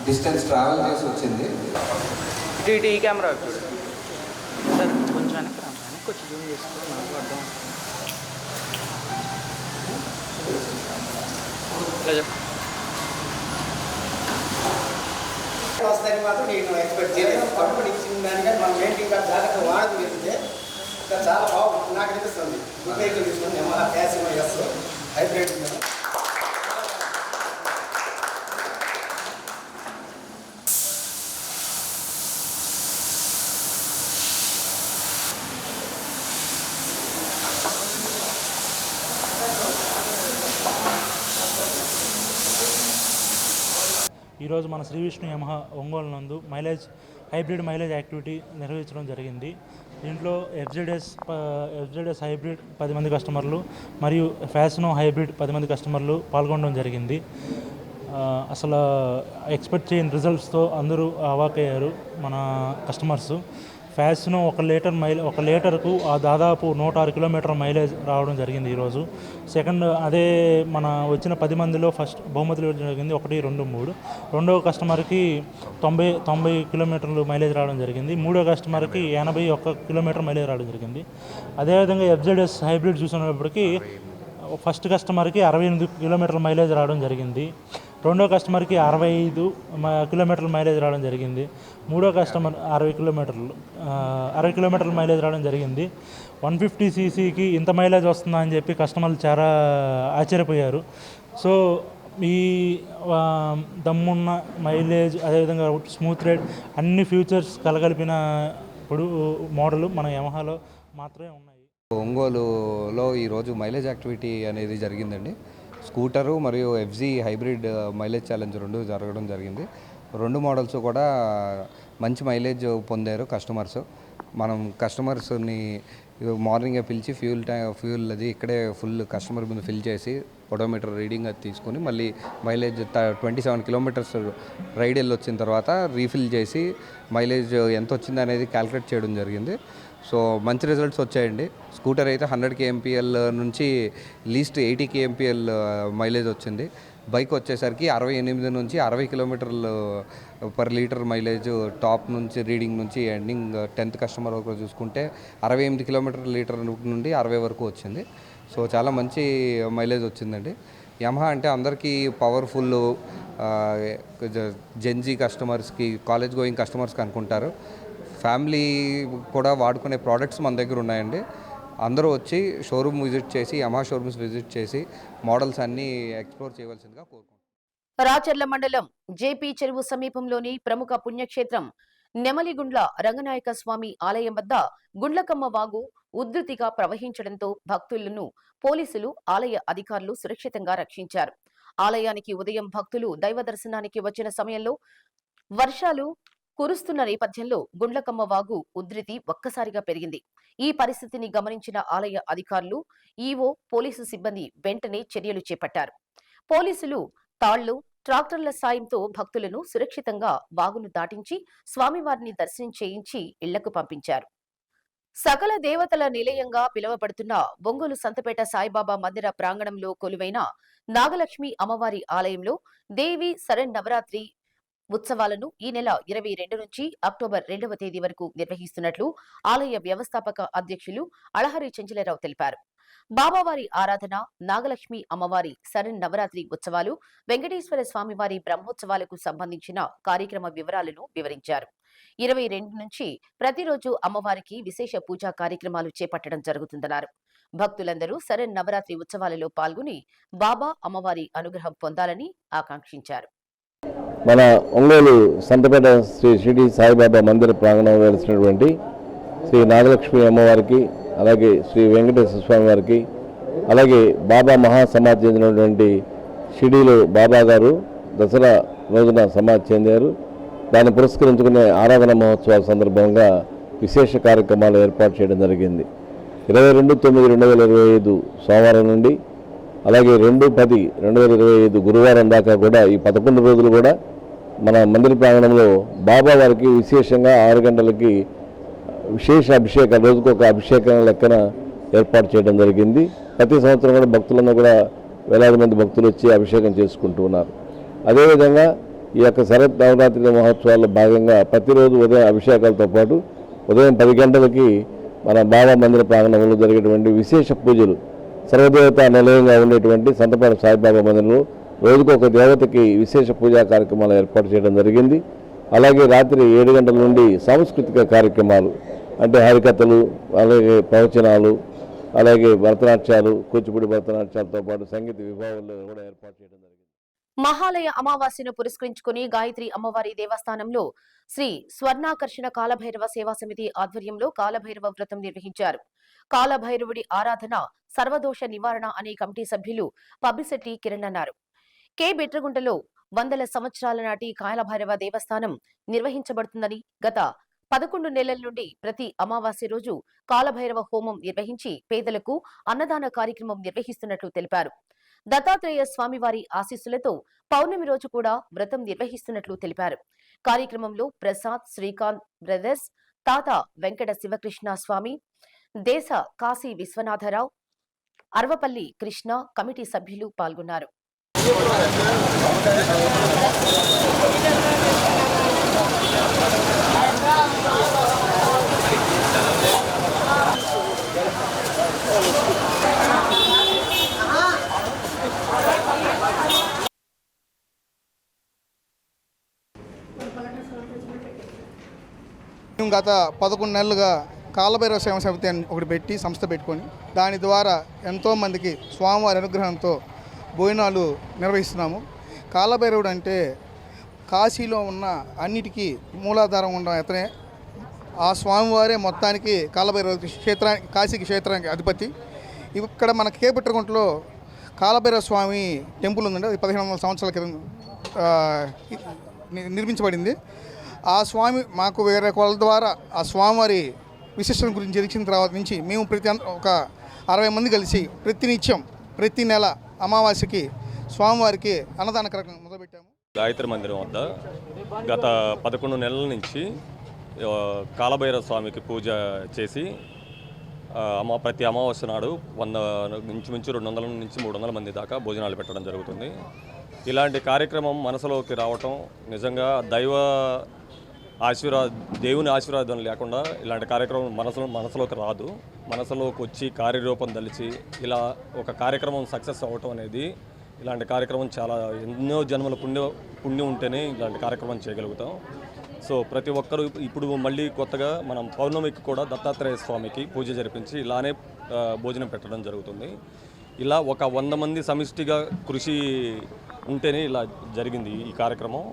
డిస్టెన్స్ ట్రావెల్ చేసి వచ్చింది. ఇటు ఈ కెమెరా చూడు సార్, కొంచెం వెనక్కి కొంచెం జూమ్ చేసుకో, నాకు అర్థం వస్తాయని మాత్రం నేను ఎక్స్పెక్ట్ చేయలేదు. కంపెనీ ఇచ్చిన దానికంటే మనం ఏంటి ఇంకా జాగ్రత్త వాడకం వెళ్తే ఇంకా చాలా బాగుంటుంది నాకు అనిపిస్తుంది. గుడ్ వెహికల్ తీసుకుని యమహా ఫ్యాసినో ఎస్ హైబ్రిడ్. ఈరోజు మన శ్రీ విష్ణు యమహా ఒంగోలు నందు హైబ్రిడ్ మైలేజ్ యాక్టివిటీ నిర్వహించడం జరిగింది. దీంట్లో ఎఫ్జెడ్ఎస్ హైబ్రిడ్ 10 మంది కస్టమర్లు మరియు ఫ్యాసినో హైబ్రిడ్ 10 మంది కస్టమర్లు పాల్గొనడం జరిగింది. అసలు ఎక్స్పెక్ట్ చేయని రిజల్ట్స్తో అందరూ అవాకయ్యారు మన కస్టమర్స్. ఫ్యాసినో 1 లీటర్కు దాదాపు 106 కిలోమీటర్ మైలేజ్ రావడం జరిగింది ఈరోజు. సెకండ్ అదే మన వచ్చిన 10 మందిలో ఫస్ట్ బహుమతులు ఇవ్వడం జరిగింది 1, 2, 3. రెండవ కస్టమర్కి 90 కిలోమీటర్లు మైలేజ్ రావడం జరిగింది. మూడో కస్టమర్కి 81 కిలోమీటర్ మైలేజ్ రావడం జరిగింది. అదేవిధంగా ఎఫ్జెడ్ఎస్ హైబ్రిడ్ చూసినప్పటికీ ఫస్ట్ కస్టమర్కి 68 కిలోమీటర్ల మైలేజ్ రావడం జరిగింది. రెండో కస్టమర్కి 65 కిలోమీటర్ల మైలేజ్ రావడం జరిగింది. మూడో కస్టమర్ 60 కిలోమీటర్ల మైలేజ్ రావడం జరిగింది. 150 సీసీకి ఇంత మైలేజ్ వస్తుందా అని చెప్పి కస్టమర్లు చాలా ఆశ్చర్యపోయారు. సో ఈ దమ్మున్న మైలేజ్, అదేవిధంగా స్మూత్ రైడ్, అన్ని ఫీచర్స్ కలగలిపిన ఇప్పుడు మోడల్ మన యమహాలో మాత్రమే ఉన్నాయి. ఒంగోలులో ఈరోజు మైలేజ్ యాక్టివిటీ అనేది జరిగిందండి. స్కూటరు మరియు ఎఫ్జీ హైబ్రిడ్ మైలేజ్ ఛాలెంజ్ 2 జరగడం జరిగింది. 2 మోడల్స్ కూడా మంచి మైలేజ్ పొందారు కస్టమర్స్. మనం కస్టమర్స్ని మార్నింగే పిలిచి ఫ్యూల్ అది ఇక్కడే ఫుల్ కస్టమర్ ముందు ఫిల్ చేసి ఓడోమీటర్ రీడింగ్ అది తీసుకొని మళ్ళీ మైలేజ్ 27 కిలోమీటర్స్ రైడ్ వెళ్ళి వచ్చిన తర్వాత రీఫిల్ చేసి మైలేజ్ ఎంత వచ్చింది అనేది క్యాలిక్యులేట్ చేయడం జరిగింది. సో మంచి రిజల్ట్స్ వచ్చాయండి. స్కూటర్ అయితే 100 kmpl నుంచి లీస్ట్ 80 kmpl మైలేజ్ వచ్చింది. బైక్ వచ్చేసరికి 68 నుంచి 60 కిలోమీటర్లు పర్ లీటర్ మైలేజ్ టాప్ నుంచి రీడింగ్ నుంచి ఎండింగ్ 10th కస్టమర్ వరకు చూసుకుంటే 68 కిలోమీటర్ లీటర్ నుండి 60 వరకు వచ్చింది. సో చాలా మంచి మైలేజ్ వచ్చిందండి. యమహా అంటే అందరికీ పవర్ఫుల్ జెన్జీ కస్టమర్స్కి, కాలేజ్ గోయింగ్ కస్టమర్స్కి అనుకుంటారు. ఫ్యామిలీ కూడా వాడుకునే ప్రోడక్ట్స్ మన దగ్గర ఉన్నాయండి. అందరూ వచ్చి షోరూమ్ విజిట్ చేసి, యమహా షోరూమ్స్ విజిట్ చేసి మోడల్స్ అన్నీ ఎక్స్ప్లోర్ చేయవలసిందిగా కోరుకుంటున్నాను. రాచర్ల మండలం జేపీ చెరువు సమీపంలోని ప్రముఖ పుణ్యక్షేత్రం నెమలిగుండ్ల రంగనాయక స్వామి ఆలయం వద్ద గుండ్లకమ్మ వాగు ఉధృతిగా ప్రవహించడంతో భక్తులను పోలీసులు, ఆలయ అధికారులు సురక్షితంగా రక్షించారు. ఆలయానికి ఉదయం భక్తులు దైవ దర్శనానికి వచ్చిన సమయంలో వర్షాలు కురుస్తున్న నేపథ్యంలో గుండ్లకమ్మ వాగు ఉధృతి ఒక్కసారిగా పెరిగింది. ఈ పరిస్థితిని గమనించిన ఆలయ అధికారులు, ఈవో, పోలీసు సిబ్బంది వెంటనే చర్యలు చేపట్టారు. పోలీసులు తాళ్లు, ట్రాక్టర్ల సాయంతో భక్తులను సురక్షితంగా వాగును దాటించి స్వామివారిని దర్శనం చేయించి ఇళ్లకు పంపించారు. సకల దేవతల నిలయంగా పిలువబడుతున్న ఒంగోలు సంతపేట సాయిబాబా మందిర ప్రాంగణంలో కొలువైన నాగలక్ష్మి అమ్మవారి ఆలయంలో దేవి శరన్నవరాత్రి ఉత్సవాలను ఈ నెల 22 నుంచి అక్టోబర్ 2వ తేదీ వరకు నిర్వహిస్తున్నట్లు ఆలయ వ్యవస్థాపక అధ్యక్షులు అళహరి చెంచలరావు తెలిపారు. బాబావారి ఆరాధన, నాగలక్ష్మి అమ్మవారి శరన్నవరాత్రి ఉత్సవాలు, వెంకటేశ్వర స్వామివారి బ్రహ్మోత్సవాలకు సంబంధించిన కార్యక్రమ వివరాలను వివరించారు. 22 నుంచి ప్రతిరోజు అమ్మవారికి విశేష పూజా కార్యక్రమాలు చేపట్టడం జరుగుతుందన్నారు. భక్తులందరూ శరన్నవరాత్రి ఉత్సవాలలో పాల్గొని బాబా అమ్మవారి అనుగ్రహం పొందాలని ఆకాంక్షించారు. మన ఒంగోలు సంతపేట శ్రీ షిరిడి సాయిబాబా మందిర ప్రాంగణంలో వెలిసినటువంటి శ్రీ నాగలక్ష్మి అమ్మవారికి, అలాగే శ్రీ వెంకటేశ్వర స్వామి వారికి, అలాగే బాబా మహాసమాధి చెందినటువంటి షిరిడీలో బాబా గారు దసరా రోజున సమాధి చెందారు. దాన్ని పురస్కరించుకునే ఆరాధన మహోత్సవాల సందర్భంగా విశేష కార్యక్రమాలు ఏర్పాటు చేయడం జరిగింది. 22/9/2025 సోమవారం నుండి అలాగే 2/10/2025 గురువారం దాకా కూడా ఈ 11 రోజులు కూడా మన మందిర ప్రాంగణంలో బాబా వారికి విశేషంగా 6 గంటలకి విశేష అభిషేకాలు, రోజుకు ఒక అభిషేకం లెక్కన ఏర్పాటు చేయడం జరిగింది. ప్రతి సంవత్సరం కూడా భక్తులందరూ కూడా వేలాది మంది భక్తులు వచ్చి అభిషేకం చేసుకుంటూ ఉన్నారు. అదేవిధంగా ఈ యొక్క శరత్ నవరాత్రి మహోత్సవాల్లో భాగంగా ప్రతిరోజు ఉదయం అభిషేకాలతో పాటు ఉదయం 10 గంటలకి మన బాబా మందిర ప్రాంగణంలో జరిగేటువంటి విశేష పూజలు, సర్వదేవత నిలయంగా ఉండేటువంటి సంతపేట సాయిబాబా మందిరంలో రోజుకు ఒక దేవతకి విశేష పూజా కార్యక్రమాలు ఏర్పాటు చేయడం జరిగింది. అలాగే రాత్రి 7 గంటల నుండి సాంస్కృతిక కార్యక్రమాలు అంటే హరికథలు, అలాగే ప్రవచనాలు, అలాగే భరతనాట్యాలు, కూచిపూడి భరతనాట్యాలతో పాటు సంగీత విభాగాలు కూడా ఏర్పాటు చేయడం జరిగింది. మహాలయ అమావాస్యను పురస్కరించుకుని గాయత్రి అమ్మవారి దేవస్థానంలో శ్రీ స్వర్ణాకర్షణ కాలభైరవ సేవా సమితి ఆధ్వర్యంలో కాలభైరవ వ్రతం నిర్వహించారు. కాలభైరవుడి ఆరాధన సర్వదోష నివారణ అనే కమిటీ సభ్యులు పబ్బిశెట్టి కిరణ్ అన్నారు. కె బిట్రగుంటలో 100 సంవత్సరాల నాటి కాలభైరవ దేవస్థానం నిర్వహించబడుతుందని, గత 11 నెలల నుండి ప్రతి అమావాస్య రోజు కాలభైరవ హోమం నిర్వహించి పేదలకు అన్నదాన కార్యక్రమం నిర్వహిస్తున్నట్లు తెలిపారు. దత్తాత్రేయ స్వామివారి ఆశీస్సులతో పౌర్ణమి రోజు కూడా వ్రతం నిర్వహిస్తున్నట్లు తెలిపారు. కార్యక్రమంలో ప్రసాద్, శ్రీకాంత్ బ్రదర్స్, తాత వెంకట శివకృష్ణ స్వామి, దేశ కాశీ విశ్వనాథరావు, అర్వపల్లి కృష్ణ కమిటీ సభ్యులు పాల్గొన్నారు. గత 11 నెలలుగా కాలభైరవ సేవ సమితి అని ఒకటి పెట్టి సంస్థ పెట్టుకొని దాని ద్వారా ఎంతోమందికి స్వామివారి అనుగ్రహంతో భోజనాలు నిర్వహిస్తున్నాము. కాలభైరవుడు అంటే కాశీలో ఉన్న అన్నిటికీ మూలాధారం ఉన్న అతనే. ఆ స్వామివారే మొత్తానికి కాలభైరవ క్షేత్రానికి, కాశీకి క్షేత్రానికి అధిపతి. ఇక్కడ మన కేపిట్రగుంటలో కాలభైరవ స్వామి టెంపుల్ ఉందండి. అది 1500 సంవత్సరాల క్రితం నిర్మించబడింది. ఆ స్వామి మాకు వేరే వాళ్ళ ద్వారా ఆ స్వామివారి విశిష్టత గురించి తెలిసిన తర్వాత నుంచి మేము ఒక 60 మంది కలిసి ప్రతి నెల అమావాస్యకి స్వామివారికి అన్నదాన కార్యక్రమం మొదలుపెట్టాము. గాయత్రి మందిరం వద్ద గత 11 నెలల నుంచి కాలభైరవ స్వామికి పూజ చేసి ప్రతి అమావాస్య నాడు 100 ఇంచుమించు 200 నుంచి 300 మంది దాకా భోజనాలు పెట్టడం జరుగుతుంది. ఇలాంటి కార్యక్రమం మనసులోకి రావటం నిజంగా దేవుని ఆశీర్వాదం లేకుండా ఇలాంటి కార్యక్రమం మనసులోకి రాదు. మనసులోకి వచ్చి కార్యరూపం దలిచి ఇలా ఒక కార్యక్రమం సక్సెస్ అవ్వటం అనేది, ఇలాంటి కార్యక్రమం చాలా ఎన్నో జన్మల పుణ్యం ఉంటేనే ఇలాంటి కార్యక్రమం చేయగలుగుతాం. సో ప్రతి ఒక్కరూ ఇప్పుడు మళ్ళీ కొత్తగా మనం పౌర్ణమికి కూడా దత్తాత్రేయ స్వామికి పూజ జరిపించి ఇలానే భోజనం పెట్టడం జరుగుతుంది. ఇలా ఒక 100 మంది సమిష్టిగా కృషి ఉంటేనే ఇలా జరిగింది ఈ కార్యక్రమం.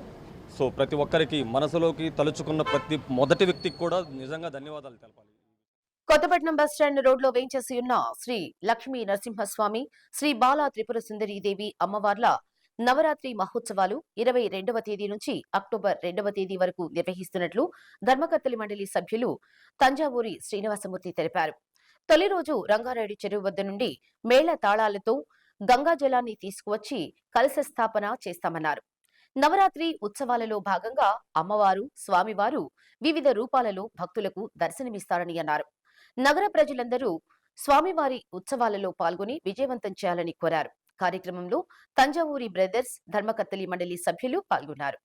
సో ప్రతి ఒక్కరికి మనసులోకి తలుచుకున్న ప్రతి మొదటి వ్యక్తికి కూడా నిజంగా ధన్యవాదాలు తెలపాలి. కొత్తపట్నం బస్టాండ్ రోడ్లో వేంచేసి ఉన్న శ్రీ లక్ష్మీ నరసింహస్వామి, శ్రీ బాలా త్రిపుర సుందరీదేవి అమ్మవార్ల నవరాత్రి మహోత్సవాలు 22వ తేదీ నుంచి అక్టోబర్ 2వ తేదీ వరకు నిర్వహిస్తున్నట్లు ధర్మకర్తలి మండలి సభ్యులు తంజావూరి శ్రీనివాసమూర్తి తెలిపారు. తొలి రోజు రంగారెడ్డి చెరువు వద్ద నుండి మేళ తాళాలతో గంగా జలాన్ని తీసుకువచ్చి కలశ స్థాపన చేస్తామన్నారు. నవరాత్రి ఉత్సవాలలో భాగంగా అమ్మవారు, స్వామివారు వివిధ రూపాలలో భక్తులకు దర్శనమిస్తారని అన్నారు. నగర ప్రజలందరూ స్వామివారి ఉత్సవాలలో పాల్గొని విజయవంతం చేయాలని కోరారు. కార్యక్రమంలో తంజావూరి బ్రదర్స్ ధర్మకర్తలి మండలి సభ్యులు పాల్గొన్నారు.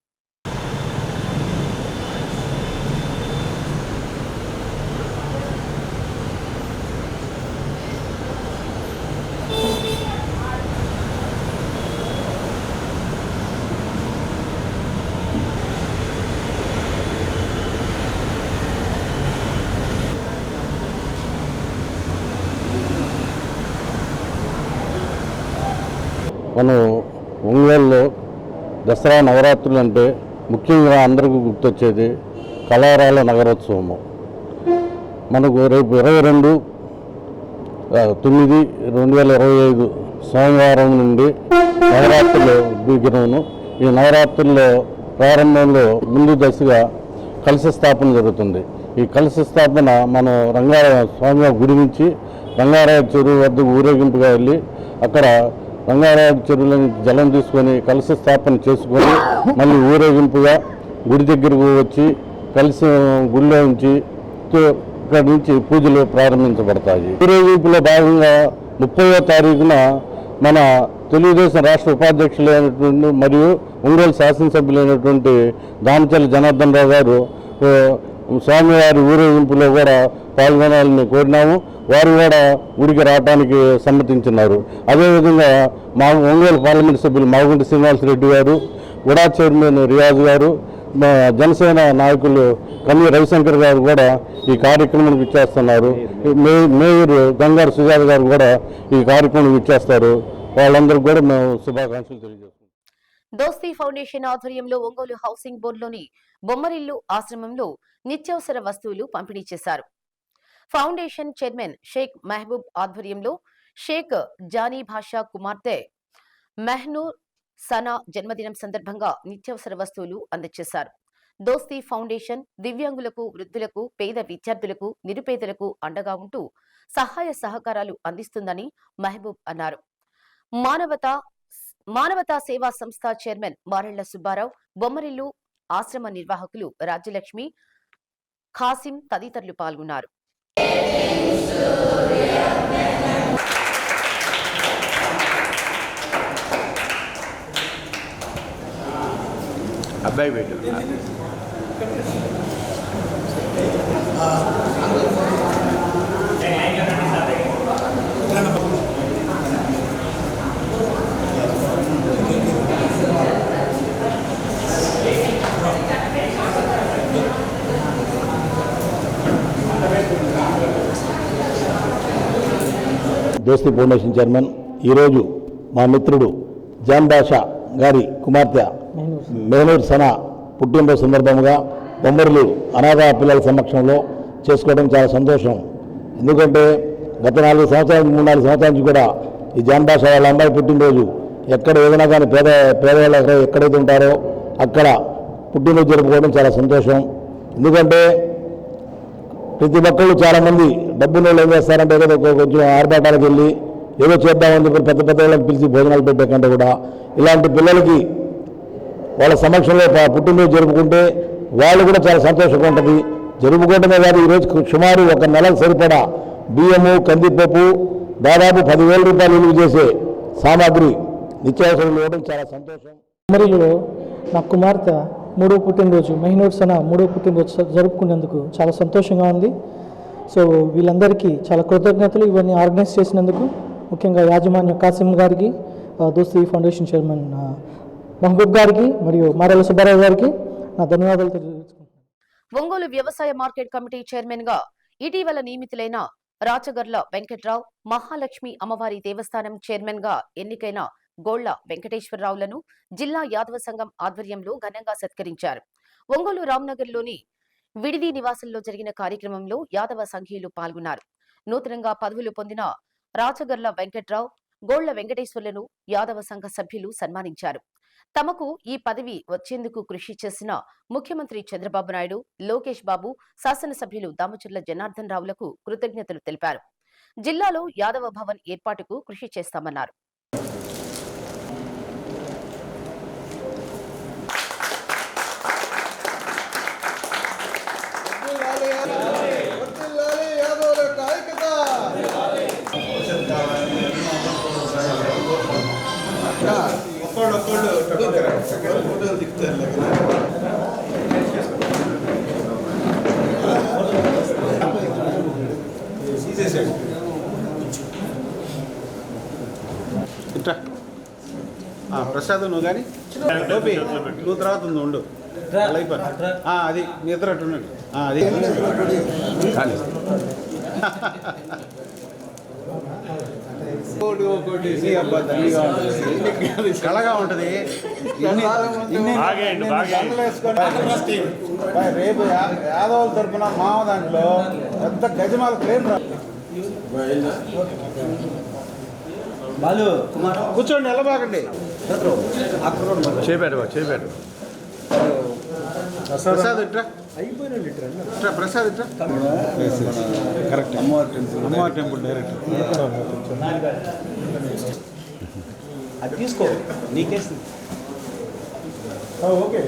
మనం ఒంగోలులో దసరా నవరాత్రులు అంటే ముఖ్యంగా అందరికీ గుర్తొచ్చేది కళారాల నగరోత్సవము. మనకు రేపు 22/9/2025 సోమవారం నుండి నవరాత్రులు బిగినవును. ఈ నవరాత్రుల్లో ప్రారంభంలో ముందు దశగా కలశ స్థాపన జరుగుతుంది. ఈ కలశ స్థాపన మనం రంగారాయ స్వామివారి గుడి నుంచి రంగారాయ చెరువు వద్దకు ఊరేగింపుగా వెళ్ళి అక్కడ రంగారాయ చెరువుల నుంచి జలం తీసుకొని కలశ స్థాపన చేసుకొని మళ్ళీ ఊరేగింపుగా గుడి దగ్గరకు వచ్చి కలిసి గుడిలో ఉంచి ఇక్కడ నుంచి పూజలు ప్రారంభించబడతాయి. ఊరేగింపులో భాగంగా 30వ తారీఖున మన తెలుగుదేశం రాష్ట్ర ఉపాధ్యక్షులైనటువంటి మరియు ఒంగోలు శాసనసభ్యులైనటువంటి దామచర్ల జనార్దన్ రావు గారు స్వామివారి ఊరేగింపులో కూడా పాల్గొనాలని కోరినాము. వారు కూడా గుడికి రావడానికి సమ్మతించున్నారు. అదేవిధంగా మా ఒంగోలు పార్లమెంట్ సభ్యులు మాగుంటి శ్రీనివాసరెడ్డి గారు, ఉడా చైర్మన్ రియాజ్ గారు, మా జనసేన నాయకులు కన్నీ రవిశంకర్ గారు కూడా ఈ కార్యక్రమానికి ఇచ్చేస్తున్నారు. మేయర్ గంగారు సుజాత గారు కూడా ఈ కార్యక్రమానికి ఇచ్చేస్తారు. వాళ్ళందరికీ కూడా మేము శుభాకాంక్షలు తెలియజేస్తున్నాం. దోస్తీ ఫౌండేషన్ ఆధ్వర్యంలో ఒంగోలు హౌసింగ్ బోర్డులోని బొమ్మరిల్లు ఆశ్రమంలో నిత్యావసర వస్తువులు పంపిణీ చేశారు. ఫౌండేషన్ చైర్మన్ షేక్ మహబూబ్ ఆధ్వర్యంలో షేక్ జానీ భాషా కుమార్తె మెహనూర్ సనా జన్మదినం సందర్భంగా నిత్యావసర వస్తువులు అందజేశారు. దోస్తీ ఫౌండేషన్ దివ్యాంగులకు, వృద్ధులకు, పేద విద్యార్థులకు, నిరుపేదలకు అండగా ఉంటూ సహాయ సహకారాలు అందిస్తుందని మహబూబ్ అన్నారు. మానవతా సేవా సంస్థ చైర్మన్ మారెళ్ల సుబ్బారావు, బొమ్మరిల్లు ఆశ్రమ నిర్వాహకులు రాజ్యలక్ష్మి, ఖాసిం తదితరులు పాల్గొన్నారు. అబ్బాయి పెట్టు. దోస్తీ ఫౌండేషన్ చైర్మన్ ఈరోజు మా మిత్రుడు జాన్ బాషా గారి కుమార్తె మెహనూర్ సనా పుట్టినరోజు సందర్భంగా బొమ్మరిలు అనాథ పిల్లల సమక్షంలో చేసుకోవడం చాలా సంతోషం. ఎందుకంటే గత 3-4 సంవత్సరాల నుంచి కూడా ఈ జాన్ బాషా వాళ్ళ అమ్మాయి పుట్టినరోజు ఎక్కడ ఏదైనా కానీ పేదవాళ్ళు ఎక్కడైతే ఉంటారో అక్కడ పుట్టినరోజు జరుపుకోవడం చాలా సంతోషం. ఎందుకంటే ప్రతి ఒక్కళ్ళు చాలామంది డబ్బులు ఏం చేస్తారంటే ఏదో కొంచెం ఆర్భాటాలకు వెళ్ళి ఏదో చేద్దామని చెప్పి పెద్ద వాళ్ళకి పిలిచి భోజనాలు పెట్టే కంటే కూడా ఇలాంటి పిల్లలకి వాళ్ళ సమక్షంలో పుట్టినరోజు జరుపుకుంటే వాళ్ళు కూడా చాలా సంతోషంగా ఉంటుంది. జరుపుకోవడమే కాదు, ఈరోజు సుమారు 1 నెలకు సరిపడా బియ్యము, కందిపప్పు, దాదాపు 10,000 రూపాయలు విలువ చేసే సామాగ్రి నిత్యావసరాలు ఇవ్వడం చాలా సంతోషం. మరియు నా కుమార్తె 3వ పుట్టినరోజు మెహనూర్ సనా 3వ పుట్టినరోజు జరుపుకునేందుకు చాలా సంతోషంగా ఉంది. సో వీళ్ళందరికీ చాలా కృతజ్ఞతలు ఇవన్నీ ఆర్గనైజ్ చేసినందుకు. ముఖ్యంగా యాజమాన్య కాసిం గారికి, దోస్తీ ఫౌండేషన్ చైర్మన్ మహబూబ్ గారికి మరియు మారెల సుబ్బారావు గారికి నా ధన్యవాదాలు తెలియజేసుకుంటున్నాను. ఒంగోలు వ్యవసాయ మార్కెట్ కమిటీ చైర్మన్ గా ఇటీవల నియమితులైన రాచగర్ల వెంకట్రావు, మహాలక్ష్మి అమ్మవారి దేవస్థానం చైర్మన్ గా ఎన్నికైన గోళ్ల వెంకటేశ్వరరావులను జిల్లా యాదవ సంఘం ఆధ్వర్యంలో ఘనంగా సత్కరించారు. ఒంగోలు రామ్నగర్లోని విడిది నివాసంలో జరిగిన కార్యక్రమంలో యాదవ సంఘీయులు పాల్గొన్నారు. నూతనంగా పదవులు పొందిన రాచగర్ల వెంకట్రావు, గోళ్ల వెంకటేశ్వర్లను యాదవ సంఘ సభ్యులు సన్మానించారు. తమకు ఈ పదవి వచ్చేందుకు కృషి చేసిన ముఖ్యమంత్రి చంద్రబాబు నాయుడు, లోకేష్ బాబు, శాసనసభ్యులు దామచర్ల జనార్దన్ రావులకు కృతజ్ఞతలు తెలిపారు. జిల్లాలో యాదవ భవన్ ఏర్పాటుకు కృషి చేస్తామన్నారు. ప్రసాద్ నువ్వు కానీ టోపీ నువ్వు తర్వాత ఉండు అది మీ ఇద్దరు అటు ఉండండి. అది కళగా ఉంటుంది. రేపు యాదవుల తరఫున మామ దాంట్లో పెద్ద గజమాల క్లెయిమ్ కూర్చోండి, వెళ్ళబాకండి. చేపెట్టు ప్రసాద్ ఇట్రా, ఇట్రా ప్రసాద్ ఇట్రా. కరెక్ట్, అమ్మవారి టెంపుల్ డైరెక్టర్. అది తీసుకో, నీకేసి ఓకే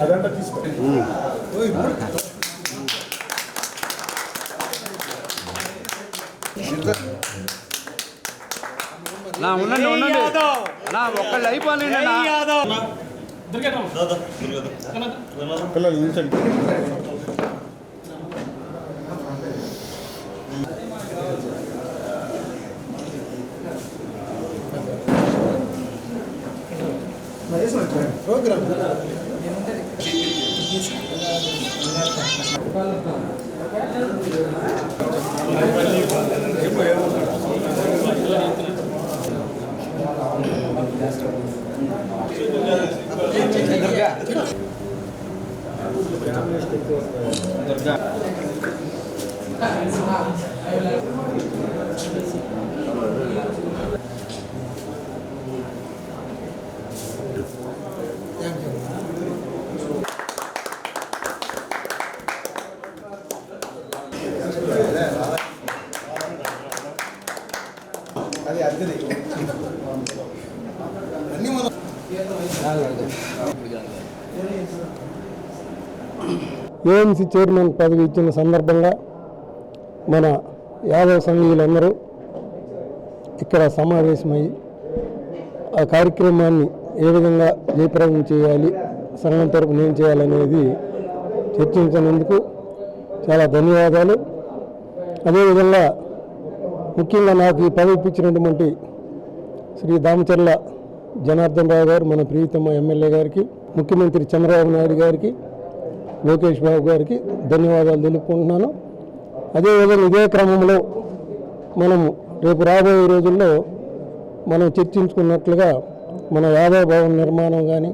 అదంతా తీసుకో. ఉండండి ఒక్కళ్ళు అయిపోయింది. పిల్లలు ఉంచండి. ప్రోగ్రామ్ అది అద్దెది అన్నీ మనం ఏఎంసీ చైర్మన్ పదవి ఇచ్చిన సందర్భంగా మన యాదవ సంఘీయులందరూ ఇక్కడ సమావేశమై ఆ కార్యక్రమాన్ని ఏ విధంగా జయప్రదం చేయాలి, సంఘం తరపున ఏం చేయాలనేది చర్చించినందుకు చాలా ధన్యవాదాలు. అదేవిధంగా ముఖ్యంగా నాకు ఈ పదవి ఇప్పించినటువంటి శ్రీ దామచర్ల జనార్దన్ రావు గారు, మన ప్రియతమ ఎమ్మెల్యే గారికి, ముఖ్యమంత్రి చంద్రబాబు నాయుడు గారికి, లోకేష్ బాబు గారికి ధన్యవాదాలు తెలుపుకుంటున్నాను. అదేవిధంగా ఇదే క్రమంలో మనం రేపు రాబోయే రోజుల్లో మనం చర్చించుకున్నట్లుగా మన యాదవ భవన్ నిర్మాణం కానీ,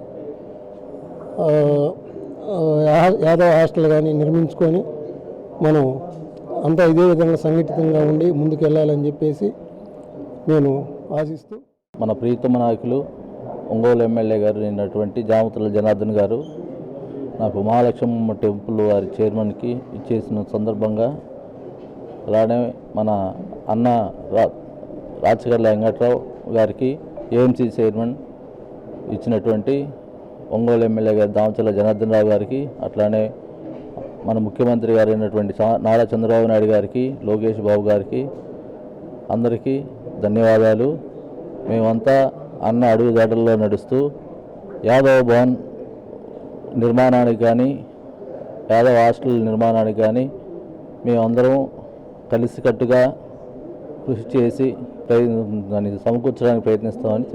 యాదవ హాస్టల్ కానీ నిర్మించుకొని మనం అంతా ఇదే విధంగా సంఘటితంగా ఉండి ముందుకు వెళ్ళాలని చెప్పేసి నేను ఆశిస్తూ, మన ప్రియతమ నాయకులు ఒంగోలు ఎమ్మెల్యే గారు అయినటువంటి దామచర్ల జనార్దన్ గారు నాకు మహాలక్ష్మమ్మ టెంపుల్ వారి చైర్మన్కి ఇచ్చేసిన సందర్భంగా, అలానే మన అన్న రాచగర్ల వెంకట్రావు గారికి ఏఎంసీ చైర్మన్ ఇచ్చినటువంటి ఒంగోలు ఎమ్మెల్యే గారు దామచర్ల జనార్దన్ రావు గారికి, అట్లానే మన ముఖ్యమంత్రి గారు అయినటువంటి నారా చంద్రబాబు నాయుడు గారికి, లోకేష్ బాబు గారికి అందరికీ ధన్యవాదాలు. మేమంతా అన్న అడుగుదాటల్లో నడుస్తూ యాదవ భవన్ నిర్మాణానికి కానీ, యాదవ హాస్టల్ నిర్మాణానికి కానీ మేమందరం కలిసికట్టుగా కృషి చేసి దాన్ని సమకూర్చడానికి ప్రయత్నిస్తామని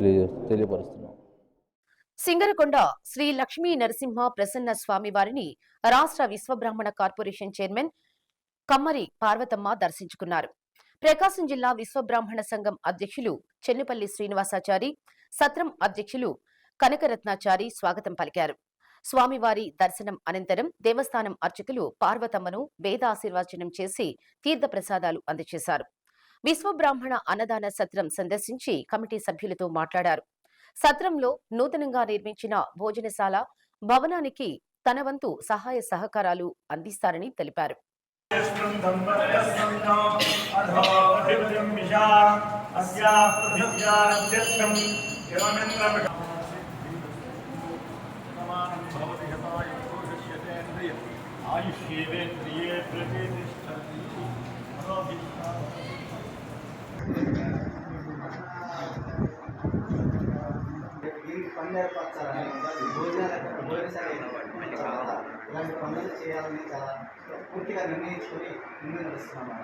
తెలియపరుస్తున్నాం. సింగరకొండ శ్రీ లక్ష్మీ నరసింహ ప్రసన్న స్వామి వారిని రాష్ట్ర విశ్వబ్రాహ్మణ కార్పొరేషన్ చైర్మన్ కమ్మరి పార్వతమ్మ దర్శించుకున్నారు. ప్రకాశం జిల్లా విశ్వబ్రాహ్మణ సంఘం అధ్యక్షులు చెన్నుపల్లి శ్రీనివాసాచారి, సత్రం అధ్యక్షులు కనకరత్నాచారి స్వాగతం పలికారు. స్వామివారి దర్శనం అనంతరం దేవస్థానం అర్చకులు పార్వతమ్మను వేద ఆశీర్వచనం చేసి తీర్థ ప్రసాదాలు అందజేశారు. విశ్వబ్రాహ్మణ అన్నదాన సత్రం సందర్శించి కమిటీ సభ్యులతో మాట్లాడారు. సత్రంలో నూతనంగా నిర్మించిన భోజనశాల భవనానికి తన వంతు సహాయ సహకారాలు అందిస్తారని తెలిపారు. పనులు ఏర్పరచాలని భోజనశాల ఇలాంటి పనులు చేయాలని చాలా పూర్తిగా నిర్ణయించుకొని ముందు నడుస్తున్నాం.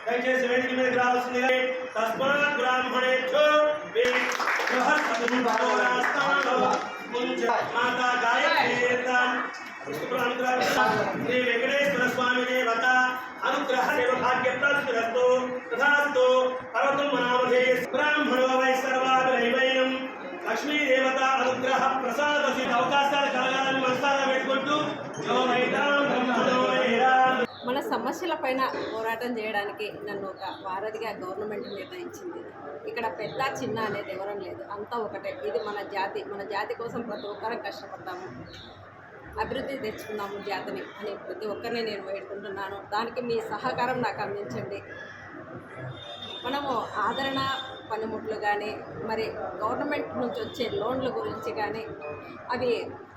దయచేసి వేదిక మీదకి రావాల్సింది. తస్మాత్ బ్రాహ్మణేభ్యో మాతా గాయత్రీ శ్రీ వెంకటేశ్వర స్వామి దేవత అనుగ్రహ భాగ్య ప్రాప్తిరస్తు తథాస్తు. పర్వతం మనామధే బ్రాహ్మణో వై సర్వాభినైవైనం లక్ష్మీ దేవత అనుగ్రహ ప్రసాద అవకాశాలు కలగాలని మనసారా పెట్టుకుంటూ మన సమస్యలపైన పోరాటం చేయడానికి నన్ను ఒక వారధిగా గవర్నమెంట్ నిర్ణయించింది. ఇక్కడ పెద్ద చిన్న అనేది ఎవరం లేదు, అంతా ఒకటే. ఇది మన జాతి కోసం ప్రతి ఒక్కరం కష్టపడతాము, అభివృద్ధి తెచ్చుకున్నాము జాతిని అని ప్రతి ఒక్కరిని నేను వేడుకుంటున్నాను. దానికి మీ సహకారం నాకు అందించండి. మనము ఆదరణ పనిముట్లు కానీ మరి గవర్నమెంట్ నుంచి వచ్చే లోన్ల గురించి కానీ అవి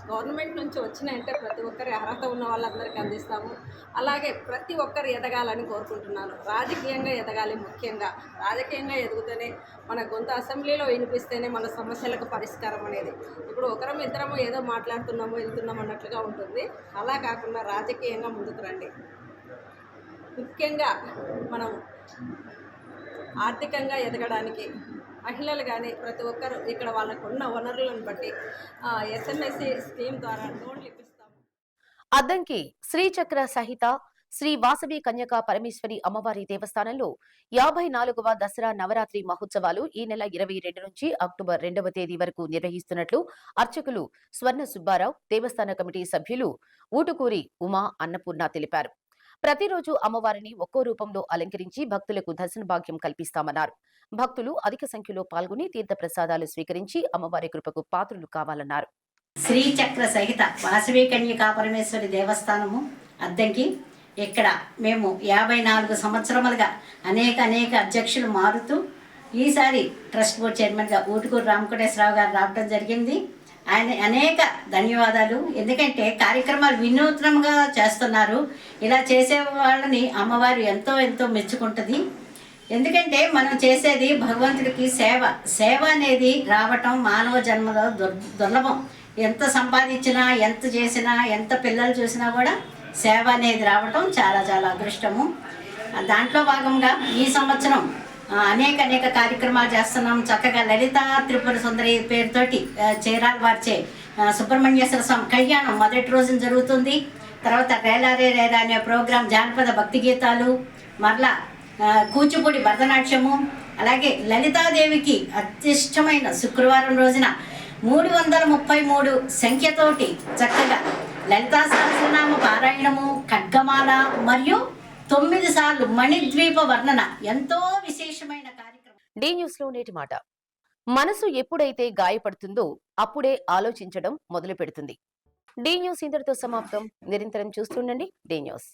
గవర్నమెంట్ నుంచి వచ్చినాయంటే ప్రతి ఒక్కరి అర్హత ఉన్న వాళ్ళందరికీ అందిస్తాము. అలాగే ప్రతి ఒక్కరు ఎదగాలని కోరుకుంటున్నాను. రాజకీయంగా ఎదగాలి. ముఖ్యంగా రాజకీయంగా ఎదుగుతూనే మన గొంతు అసెంబ్లీలో వినిపిస్తేనే మన సమస్యలకు పరిష్కారం అనేది. ఇప్పుడు ఒకరం ఇద్దరము ఏదో మాట్లాడుతున్నాము వెళ్తున్నాము అన్నట్లుగా ఉంటుంది. అలా కాకుండా రాజకీయంగా ముందుకు రండి. ముఖ్యంగా మనం ఆర్థికంగా ఎదగడానికి మహిళలు కానీ ప్రతి ఒక్కరు ఇక్కడ వాళ్ళకు ఉన్న వనరులను బట్టి ఎస్ఎంఎస్సి స్కీమ్ ద్వారా లోన్లు ఇప్పిస్తాము. అద్దంకి శ్రీచక్ర సహిత శ్రీ వాసవి కన్యకా పరమేశ్వరి అమ్మవారి దేవస్థానంలో 54వ దసరా నవరాత్రి మహోత్సవాలు ఈ నెల 22 నుంచి అక్టోబర్ 2వ తేదీ వరకు నిర్వహిస్తున్నట్లు అర్చకులు స్వర్ణ సుబ్బారావు, దేవస్థాన కమిటీ సభ్యులు ఊటుకూరి ఉమా అన్నపూర్ణ తెలిపారు. ప్రతిరోజు అమ్మవారిని ఒక్కో రూపంలో అలంకరించి భక్తులకు దర్శన భాగ్యం కల్పిస్తామన్నారు. భక్తులు అధిక సంఖ్యలో పాల్గొని తీర్థ ప్రసాదాలు స్వీకరించి అమ్మవారి కృపకు పాత్రులు కావాలన్నారు. శ్రీచక్ర సహిత వాసవి కన్యకా పరమేశ్వరి దేవస్థానము అద్దంకి. ఇక్కడ మేము 54 సంవత్సరములుగా అనేక అధ్యక్షులు మారుతూ ఈసారి ట్రస్ట్ బోర్డ్ చైర్మన్గా ఊటుకూరు రామకోటేశ్వరరావు గారు రావడం జరిగింది. ఆయన అనేక ధన్యవాదాలు. ఎందుకంటే కార్యక్రమాలు వినూత్నంగా చేస్తున్నారు. ఇలా చేసే వాళ్ళని అమ్మవారు ఎంతో మెచ్చుకుంటుంది. ఎందుకంటే మనం చేసేది భగవంతుడికి సేవ అనేది రావటం మానవ జన్మలో దుర్లభం. ఎంత సంపాదించినా, ఎంత చేసినా, ఎంత పిల్లలు చూసినా కూడా సేవ అనేది రావటం చాలా అదృష్టము. దాంట్లో భాగంగా ఈ సంవత్సరం అనేక కార్యక్రమాలు చేస్తున్నాం. చక్కగా లలితా త్రిపుర సుందరి పేరుతోటి చీరాల వారిచే సుబ్రహ్మణ్యేశ్వర స్వామి కళ్యాణం మొదటి రోజున జరుగుతుంది. తర్వాత రేలారే రేలా అనే ప్రోగ్రాం, జానపద భక్తి గీతాలు, మరలా కూచిపూడి భరతనాట్యము, అలాగే లలితాదేవికి అత్యిష్టమైన శుక్రవారం రోజున 333 సంఖ్యతోటి చక్కగా లలితా సహస్రనామ పారాయణము, ఖడ్గమాల మరియు 9 సార్లు మణిద్వీప వర్ణన ఎంతో విశేషమైన కార్యక్రమం. డి న్యూస్ లో నేటి మాట. మనసు ఎప్పుడైతే గాయపడుతుందో అప్పుడే ఆలోచించడం మొదలు పెడుతుంది. డి న్యూస్ ఇంతటితో సమాప్తం. నిరంతరం చూస్తుండండి డి న్యూస్.